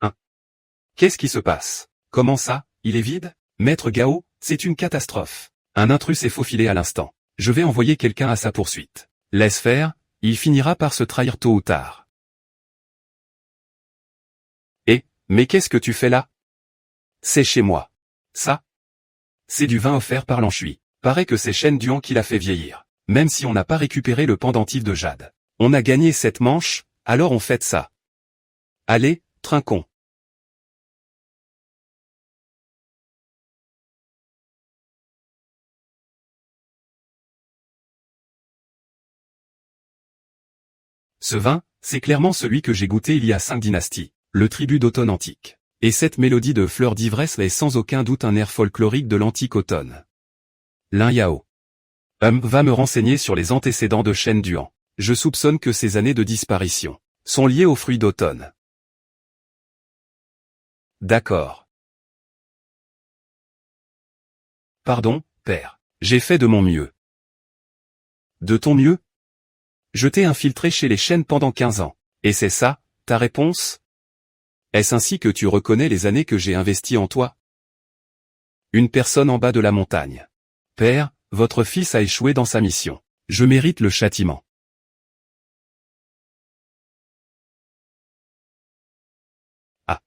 Hein? Qu'est-ce qui se passe? Comment ça, il est vide? Maître Gao, c'est une catastrophe. Un intrus s'est faufilé à l'instant. Je vais envoyer quelqu'un à sa poursuite. Laisse faire, il finira par se trahir tôt ou tard. Mais qu'est-ce que tu fais là? C'est chez moi. Ça? C'est du vin offert par l'Anchui. Paraît que c'est Shen Duan qui l'a fait vieillir. Même si on n'a pas récupéré le pendentif de jade. On a gagné cette manche, alors on fête ça. Allez, trinquons. Ce vin, c'est clairement celui que j'ai goûté il y a 5 dynasties, le tribut d'automne antique. Et cette mélodie de fleurs d'ivresse est sans aucun doute un air folklorique de l'antique automne. Lin Yao. Va me renseigner sur les antécédents de Shen Duan. Je soupçonne que ces années de disparition sont liées aux fruits d'automne. D'accord. Pardon, père. J'ai fait de mon mieux. De ton mieux? Je t'ai infiltré chez les Shen pendant 15 ans. Et c'est ça, ta réponse? Est-ce ainsi que tu reconnais les années que j'ai investies en toi? Une personne en bas de la montagne. Père, votre fils a échoué dans sa mission. Je mérite le châtiment. Ah.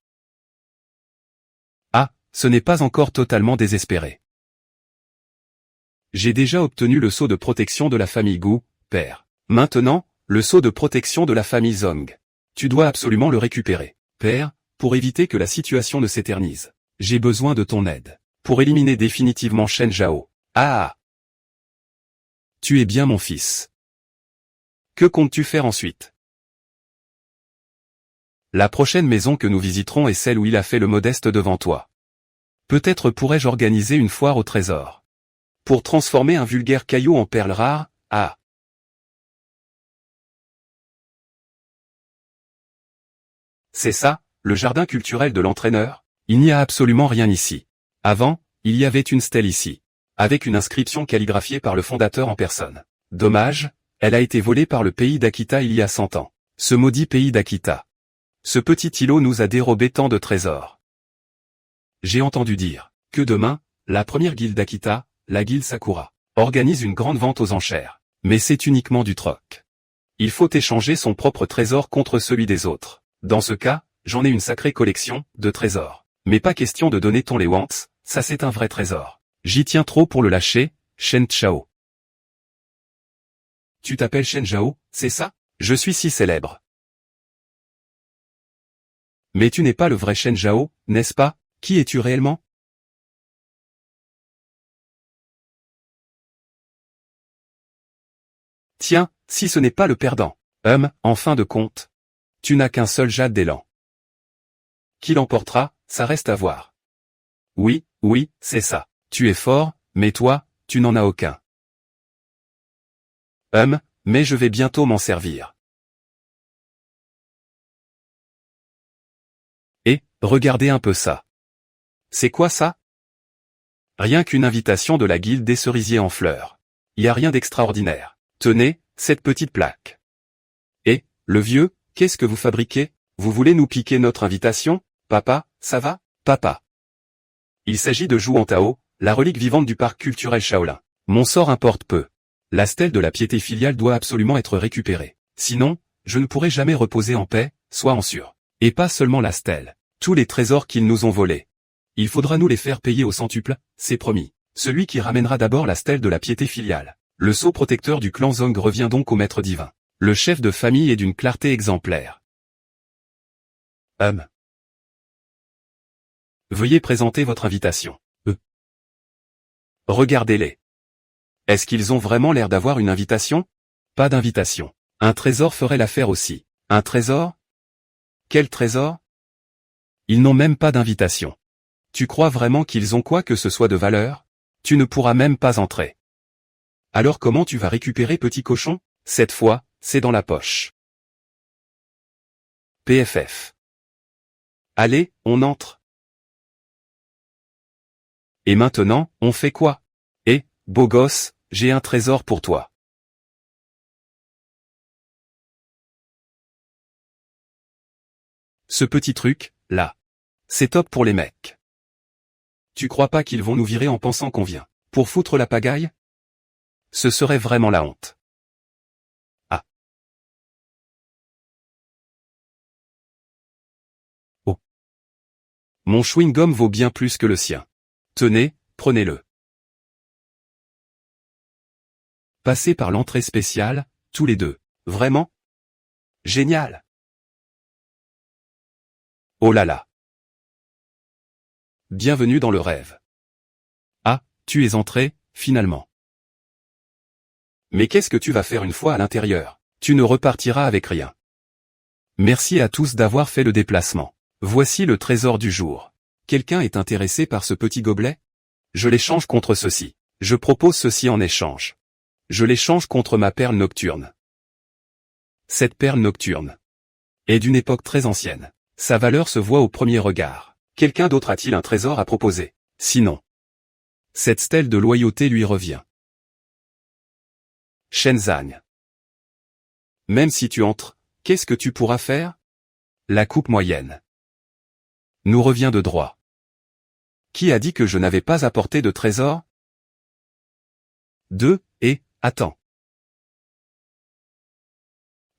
Ah, ce n'est pas encore totalement désespéré. J'ai déjà obtenu le sceau de protection de la famille Gu, père. Maintenant, le sceau de protection de la famille Zong. Tu dois absolument le récupérer. Père, pour éviter que la situation ne s'éternise. J'ai besoin de ton aide. Pour éliminer définitivement Shen Zhao. Ah! Tu es bien mon fils. Que comptes-tu faire ensuite? La prochaine maison que nous visiterons est celle où il a fait le modeste devant toi. Peut-être pourrais-je organiser une foire au trésor. Pour transformer un vulgaire caillou en perle rare, ah! C'est ça, le jardin culturel de l'entraîneur? Il n'y a absolument rien ici. Avant, il y avait une stèle ici, avec une inscription calligraphiée par le fondateur en personne. Dommage, elle a été volée par le pays d'Akita il y a 100 ans. Ce maudit pays d'Akita. Ce petit îlot nous a dérobé tant de trésors. J'ai entendu dire que demain, la première guilde d'Akita, la guilde Sakura, organise une grande vente aux enchères. Mais c'est uniquement du troc. Il faut échanger son propre trésor contre celui des autres. Dans ce cas, j'en ai une sacrée collection de trésors. Mais pas question de donner ton les wants, ça c'est un vrai trésor. J'y tiens trop pour le lâcher, Shen Zhao. Tu t'appelles Shen Zhao, c'est ça? Je suis si célèbre. Mais tu n'es pas le vrai Shen Zhao, n'est-ce pas? Qui es-tu réellement? Tiens, si ce n'est pas le perdant. En fin de compte. Tu n'as qu'un seul jade d'élan. Qui l'emportera, ça reste à voir. Oui, c'est ça. Tu es fort, mais toi, tu n'en as aucun. Mais je vais bientôt m'en servir. Et, regardez un peu ça. C'est quoi ça? Rien qu'une invitation de la guilde des cerisiers en fleurs. Y a rien d'extraordinaire. Tenez, cette petite plaque. Et, le vieux, qu'est-ce que vous fabriquez? Vous voulez nous piquer notre invitation? Papa, ça va? Papa. Il s'agit de Zhuang Tao, la relique vivante du parc culturel Shaolin. Mon sort importe peu. La stèle de la piété filiale doit absolument être récupérée. Sinon, je ne pourrai jamais reposer en paix, sois en sûr. Et pas seulement la stèle. Tous les trésors qu'ils nous ont volés. Il faudra nous les faire payer au centuple, c'est promis. Celui qui ramènera d'abord la stèle de la piété filiale. Le sceau protecteur du clan Zong revient donc au maître divin. Le chef de famille est d'une clarté exemplaire. Veuillez présenter votre invitation. Regardez-les. Est-ce qu'ils ont vraiment l'air d'avoir une invitation? Pas d'invitation. Un trésor ferait l'affaire aussi. Un trésor? Quel trésor? Ils n'ont même pas d'invitation. Tu crois vraiment qu'ils ont quoi que ce soit de valeur? Tu ne pourras même pas entrer. Alors comment tu vas récupérer petit cochon? Cette fois, c'est dans la poche. PFF. Allez, on entre. Et maintenant, on fait quoi? Eh, beau gosse, j'ai un trésor pour toi. Ce petit truc, là. C'est top pour les mecs. Tu crois pas qu'ils vont nous virer en pensant qu'on vient pour foutre la pagaille? Ce serait vraiment la honte. Ah. Oh. Mon chewing-gum vaut bien plus que le sien. Tenez, prenez-le. Passez par l'entrée spéciale, tous les deux. Vraiment? Génial. Oh là là. Bienvenue dans le rêve. Ah, tu es entré, finalement. Mais qu'est-ce que tu vas faire une fois à l'intérieur? Tu ne repartiras avec rien. Merci à tous d'avoir fait le déplacement. Voici le trésor du jour. Quelqu'un est intéressé par ce petit gobelet? Je l'échange contre ceci. Je propose ceci en échange. Je l'échange contre ma perle nocturne. Cette perle nocturne est d'une époque très ancienne. Sa valeur se voit au premier regard. Quelqu'un d'autre a-t-il un trésor à proposer? Sinon, cette stèle de loyauté lui revient. Shenzan. Même si tu entres, qu'est-ce que tu pourras faire? La coupe moyenne nous revient de droit. Qui a dit que je n'avais pas apporté de trésor? 2, et, attends.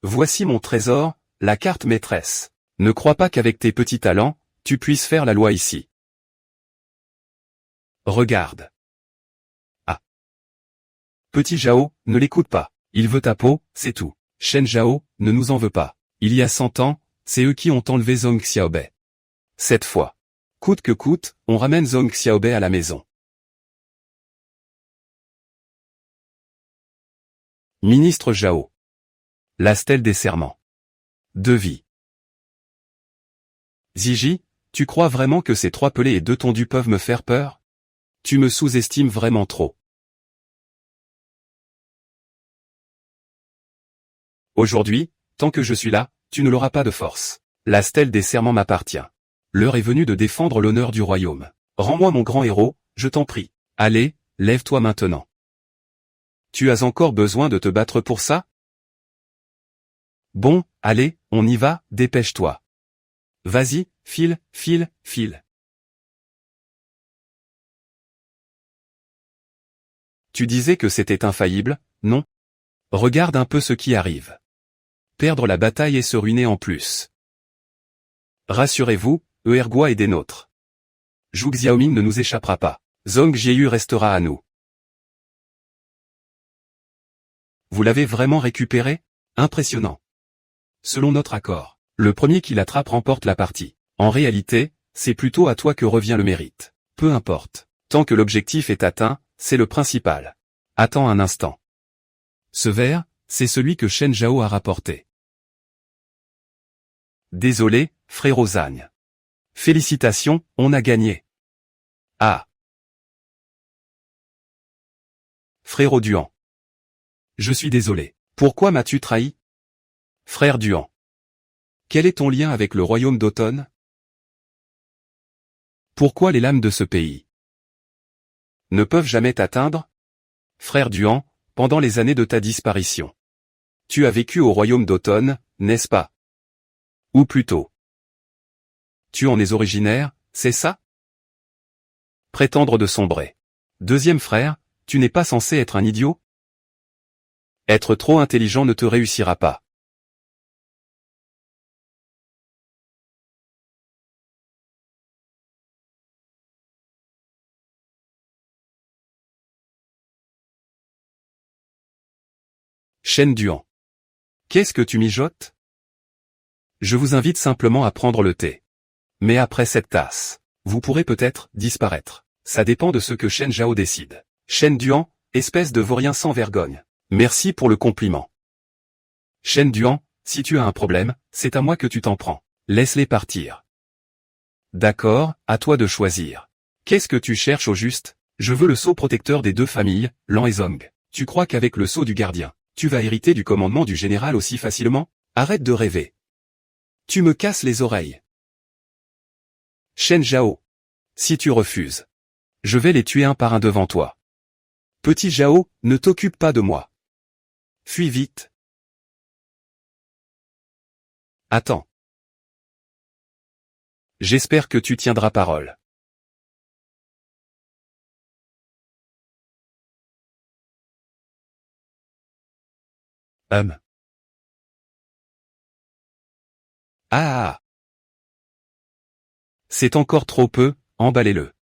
Voici mon trésor, la carte maîtresse. Ne crois pas qu'avec tes petits talents, tu puisses faire la loi ici. Regarde. Ah. Petit Zhao, ne l'écoute pas. Il veut ta peau, c'est tout. Shen Zhao, ne nous en veut pas. Il y a 100 ans, c'est eux qui ont enlevé Zhong Xiaobei. Cette fois. Coûte que coûte, on ramène Zhong Xiaobei à la maison. Ministre Zhao. La stèle des serments. Devis. Ziji, tu crois vraiment que ces 3 pelés et 2 tondus peuvent me faire peur? Tu me sous-estimes vraiment trop. Aujourd'hui, tant que je suis là, tu ne l'auras pas de force. La stèle des serments m'appartient. L'heure est venue de défendre l'honneur du royaume. Rends-moi mon grand héros, je t'en prie. Allez, lève-toi maintenant. Tu as encore besoin de te battre pour ça? Bon, allez, on y va, dépêche-toi. Vas-y, file, file, file. Tu disais que c'était infaillible, non? Regarde un peu ce qui arrive. Perdre la bataille et se ruiner en plus. Rassurez-vous, Erguoi est des nôtres. Zhu Xiaoming ne nous échappera pas. Zhong Jieyu restera à nous. Vous l'avez vraiment récupéré? Impressionnant. Selon notre accord, le premier qui l'attrape remporte la partie. En réalité, c'est plutôt à toi que revient le mérite. Peu importe. Tant que l'objectif est atteint, c'est le principal. Attends un instant. Ce verre, c'est celui que Shen Zhao a rapporté. Désolé, frérot Zagne. Félicitations, on a gagné. Ah. Frérot Duan. Je suis désolé. Pourquoi m'as-tu trahi? Frère Duan. Quel est ton lien avec le royaume d'Automne? Pourquoi les lames de ce pays ne peuvent jamais t'atteindre? Frère Duan, pendant les années de ta disparition. Tu as vécu au royaume d'Automne, n'est-ce pas? Ou plutôt. Tu en es originaire, c'est ça? Prétendre de sombrer. Deuxième frère, tu n'es pas censé être un idiot? Être trop intelligent ne te réussira pas. Shen Duan. Qu'est-ce que tu mijotes? Je vous invite simplement à prendre le thé. Mais après cette tasse, vous pourrez peut-être disparaître. Ça dépend de ce que Shen Zhao décide. Shen Duan, espèce de vaurien sans vergogne. Merci pour le compliment. Shen Duan, si tu as un problème, c'est à moi que tu t'en prends. Laisse-les partir. D'accord, à toi de choisir. Qu'est-ce que tu cherches au juste? Je veux le sceau protecteur des 2 familles, Lan et Zhong. Tu crois qu'avec le sceau du gardien, tu vas hériter du commandement du général aussi facilement? Arrête de rêver. Tu me casses les oreilles. Shen Zhao. Si tu refuses, je vais les tuer un par un devant toi. Petit Zhao, ne t'occupe pas de moi. Fuis vite. Attends. J'espère que tu tiendras parole. Ah. C'est encore trop peu, emballez-le.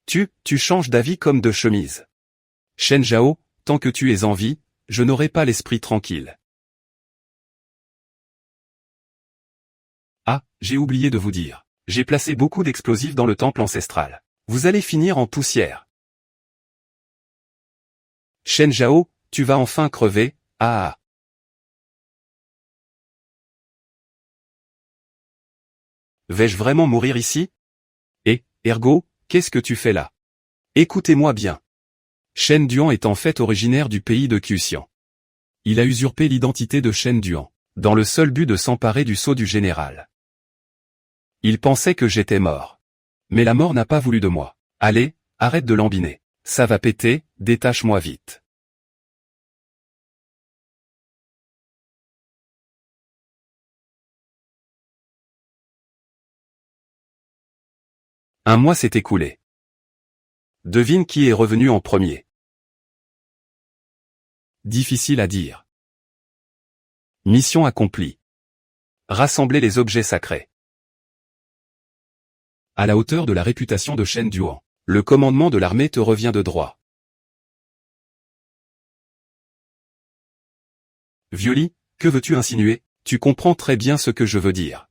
Tu changes d'avis comme de chemise. Shen Zhao, tant que tu es en vie, je n'aurai pas l'esprit tranquille. Ah, j'ai oublié de vous dire. J'ai placé beaucoup d'explosifs dans le temple ancestral. Vous allez finir en poussière. Shen Zhao, tu vas enfin crever, ah. Vais-je vraiment mourir ici? Et, ergo, qu'est-ce que tu fais là? Écoutez-moi bien. Shen Duan est en fait originaire du pays de Qiuxian. Il a usurpé l'identité de Shen Duan, dans le seul but de s'emparer du sceau du général. Il pensait que j'étais mort. Mais la mort n'a pas voulu de moi. Allez, arrête de lambiner. Ça va péter, détache-moi vite. Un mois s'est écoulé. Devine qui est revenu en premier. Difficile à dire. Mission accomplie. Rassembler les objets sacrés. À la hauteur de la réputation de Shen Duan, le commandement de l'armée te revient de droit. Violi, que veux-tu insinuer? Tu comprends très bien ce que je veux dire.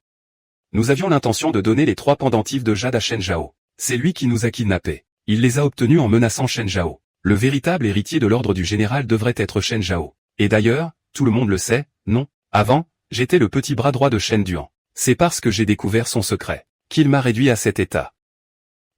Nous avions l'intention de donner les 3 pendentifs de jade à Shen Zhao. C'est lui qui nous a kidnappés. Il les a obtenus en menaçant Shen Zhao. Le véritable héritier de l'ordre du général devrait être Shen Zhao. Et d'ailleurs, tout le monde le sait, non? Avant, j'étais le petit bras droit de Shen Duan. C'est parce que j'ai découvert son secret qu'il m'a réduit à cet état.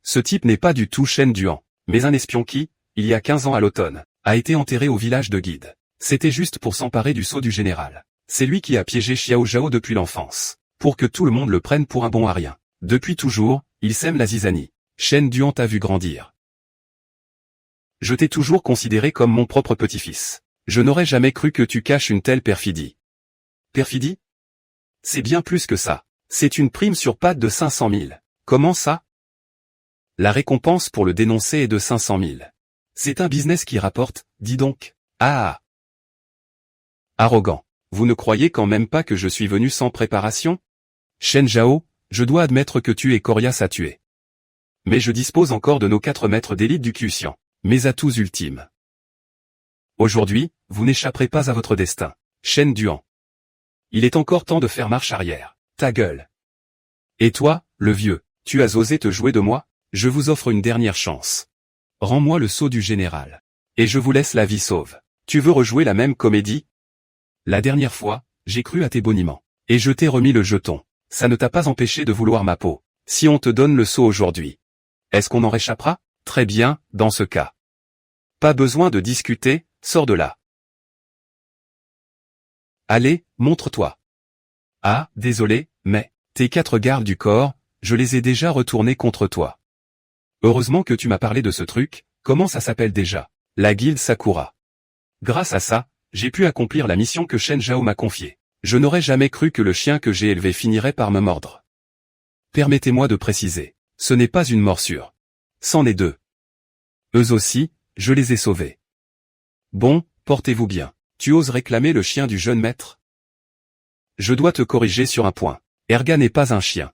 Ce type n'est pas du tout Shen Duan, mais un espion qui, il y a 15 ans à l'automne, a été enterré au village de Guide. C'était juste pour s'emparer du sceau du général. C'est lui qui a piégé Xiao Zhao depuis l'enfance, pour que tout le monde le prenne pour un bon à rien. Depuis toujours, il sème la zizanie. Shen Duan t'a vu grandir. Je t'ai toujours considéré comme mon propre petit-fils. Je n'aurais jamais cru que tu caches une telle perfidie. Perfidie? C'est bien plus que ça. C'est une prime sur patte de 500 000. Comment ça? La récompense pour le dénoncer est de 500 000. C'est un business qui rapporte, dis donc. Ah! Arrogant. Vous ne croyez quand même pas que je suis venu sans préparation? Shen Zhao, je dois admettre que tu es coriace à tuer. Mais je dispose encore de nos 4 maîtres d'élite du Qiuxian, mes atouts ultimes. Aujourd'hui, vous n'échapperez pas à votre destin. Shen Duan. Il est encore temps de faire marche arrière. Ta gueule. Et toi, le vieux, tu as osé te jouer de moi? Je vous offre une dernière chance. Rends-moi le sceau du général. Et je vous laisse la vie sauve. Tu veux rejouer la même comédie? La dernière fois, j'ai cru à tes boniments. Et je t'ai remis le jeton. Ça ne t'a pas empêché de vouloir ma peau. Si on te donne le sceau aujourd'hui, est-ce qu'on en réchappera? Très bien, dans ce cas. Pas besoin de discuter, sors de là. Allez, montre-toi. Ah, désolé, mais, tes 4 gardes du corps, je les ai déjà retournés contre toi. Heureusement que tu m'as parlé de ce truc, comment ça s'appelle déjà? La guilde Sakura. Grâce à ça, j'ai pu accomplir la mission que Shen Zhao m'a confiée. Je n'aurais jamais cru que le chien que j'ai élevé finirait par me mordre. Permettez-moi de préciser, ce n'est pas une morsure. C'en est 2. Eux aussi, je les ai sauvés. Bon, portez-vous bien. Tu oses réclamer le chien du jeune maître? Je dois te corriger sur un point. Erga n'est pas un chien.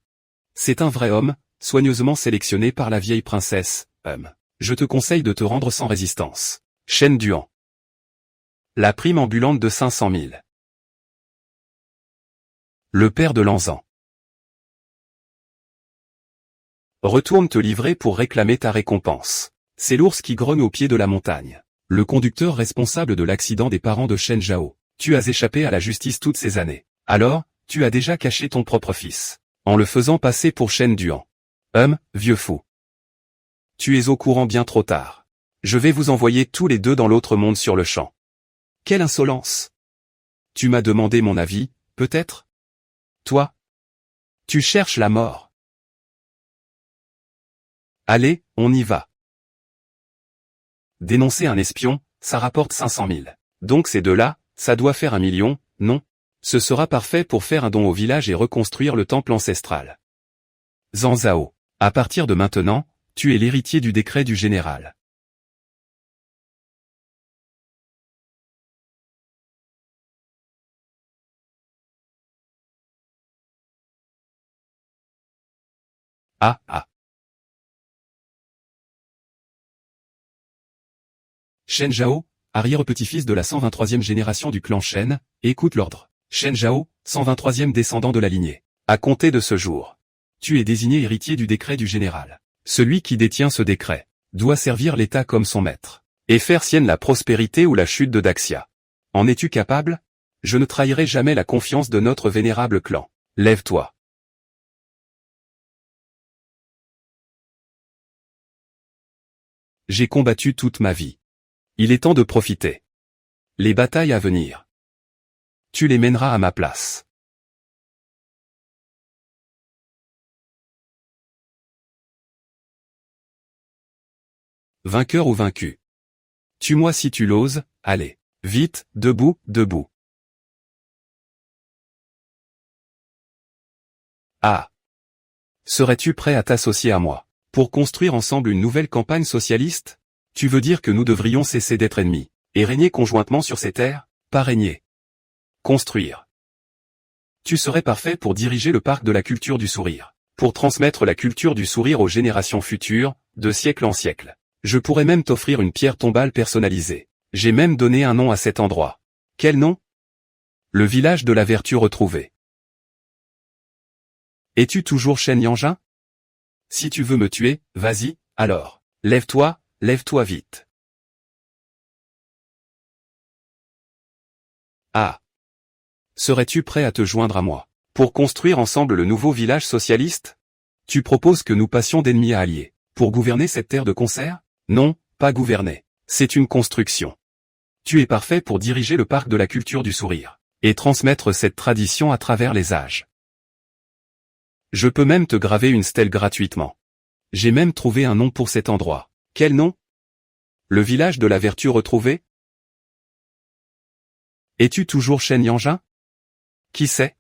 C'est un vrai homme, soigneusement sélectionné par la vieille princesse, Je te conseille de te rendre sans résistance. Shen Duan. La prime ambulante de 500 000. Le père de Lanzan. Retourne te livrer pour réclamer ta récompense. C'est l'ours qui grogne au pied de la montagne. Le conducteur responsable de l'accident des parents de Shen Zhao. Tu as échappé à la justice toutes ces années. Alors, tu as déjà caché ton propre fils, en le faisant passer pour Shen Duan. Vieux fou. Tu es au courant bien trop tard. Je vais vous envoyer tous les 2 dans l'autre monde sur le champ. Quelle insolence! Tu m'as demandé mon avis, peut-être? Toi? Tu cherches la mort. Allez, on y va. Dénoncer un espion, ça rapporte 500 000. Donc ces 2-là, ça doit faire 1 million, non? Ce sera parfait pour faire un don au village et reconstruire le temple ancestral. Zhang Zhao, à partir de maintenant, tu es l'héritier du décret du général. Ah ah. Shen Zhao, arrière-petit-fils de la 123e génération du clan Shen, écoute l'ordre. Shen Zhao, 123e descendant de la lignée. À compter de ce jour, tu es désigné héritier du décret du général. Celui qui détient ce décret doit servir l'État comme son maître et faire sienne la prospérité ou la chute de Daxia. En es-tu capable? Je ne trahirai jamais la confiance de notre vénérable clan. Lève-toi. J'ai combattu toute ma vie. Il est temps de profiter. Les batailles à venir, tu les mèneras à ma place. Vainqueur ou vaincu? Tue-moi si tu l'oses, allez. Vite, debout, debout. Ah. Serais-tu prêt à t'associer à moi pour construire ensemble une nouvelle campagne socialiste? Tu veux dire que nous devrions cesser d'être ennemis et régner conjointement sur ces terres? Pas régner. Construire. Tu serais parfait pour diriger le parc de la culture du sourire, pour transmettre la culture du sourire aux générations futures, de siècle en siècle. Je pourrais même t'offrir une pierre tombale personnalisée. J'ai même donné un nom à cet endroit. Quel nom? Le village de la vertu retrouvée. Es-tu toujours Shen Yanjun? Si tu veux me tuer, vas-y, alors. Lève-toi vite. Ah. Serais-tu prêt à te joindre à moi? Pour construire ensemble le nouveau village socialiste? Tu proposes que nous passions d'ennemis à alliés. Pour gouverner cette terre de concert? Non, pas gouverner. C'est une construction. Tu es parfait pour diriger le parc de la culture du sourire, et transmettre cette tradition à travers les âges. Je peux même te graver une stèle gratuitement. J'ai même trouvé un nom pour cet endroit. Quel nom? Le village de la vertu retrouvée? Es-tu toujours Shen Yanjun? Qui sait?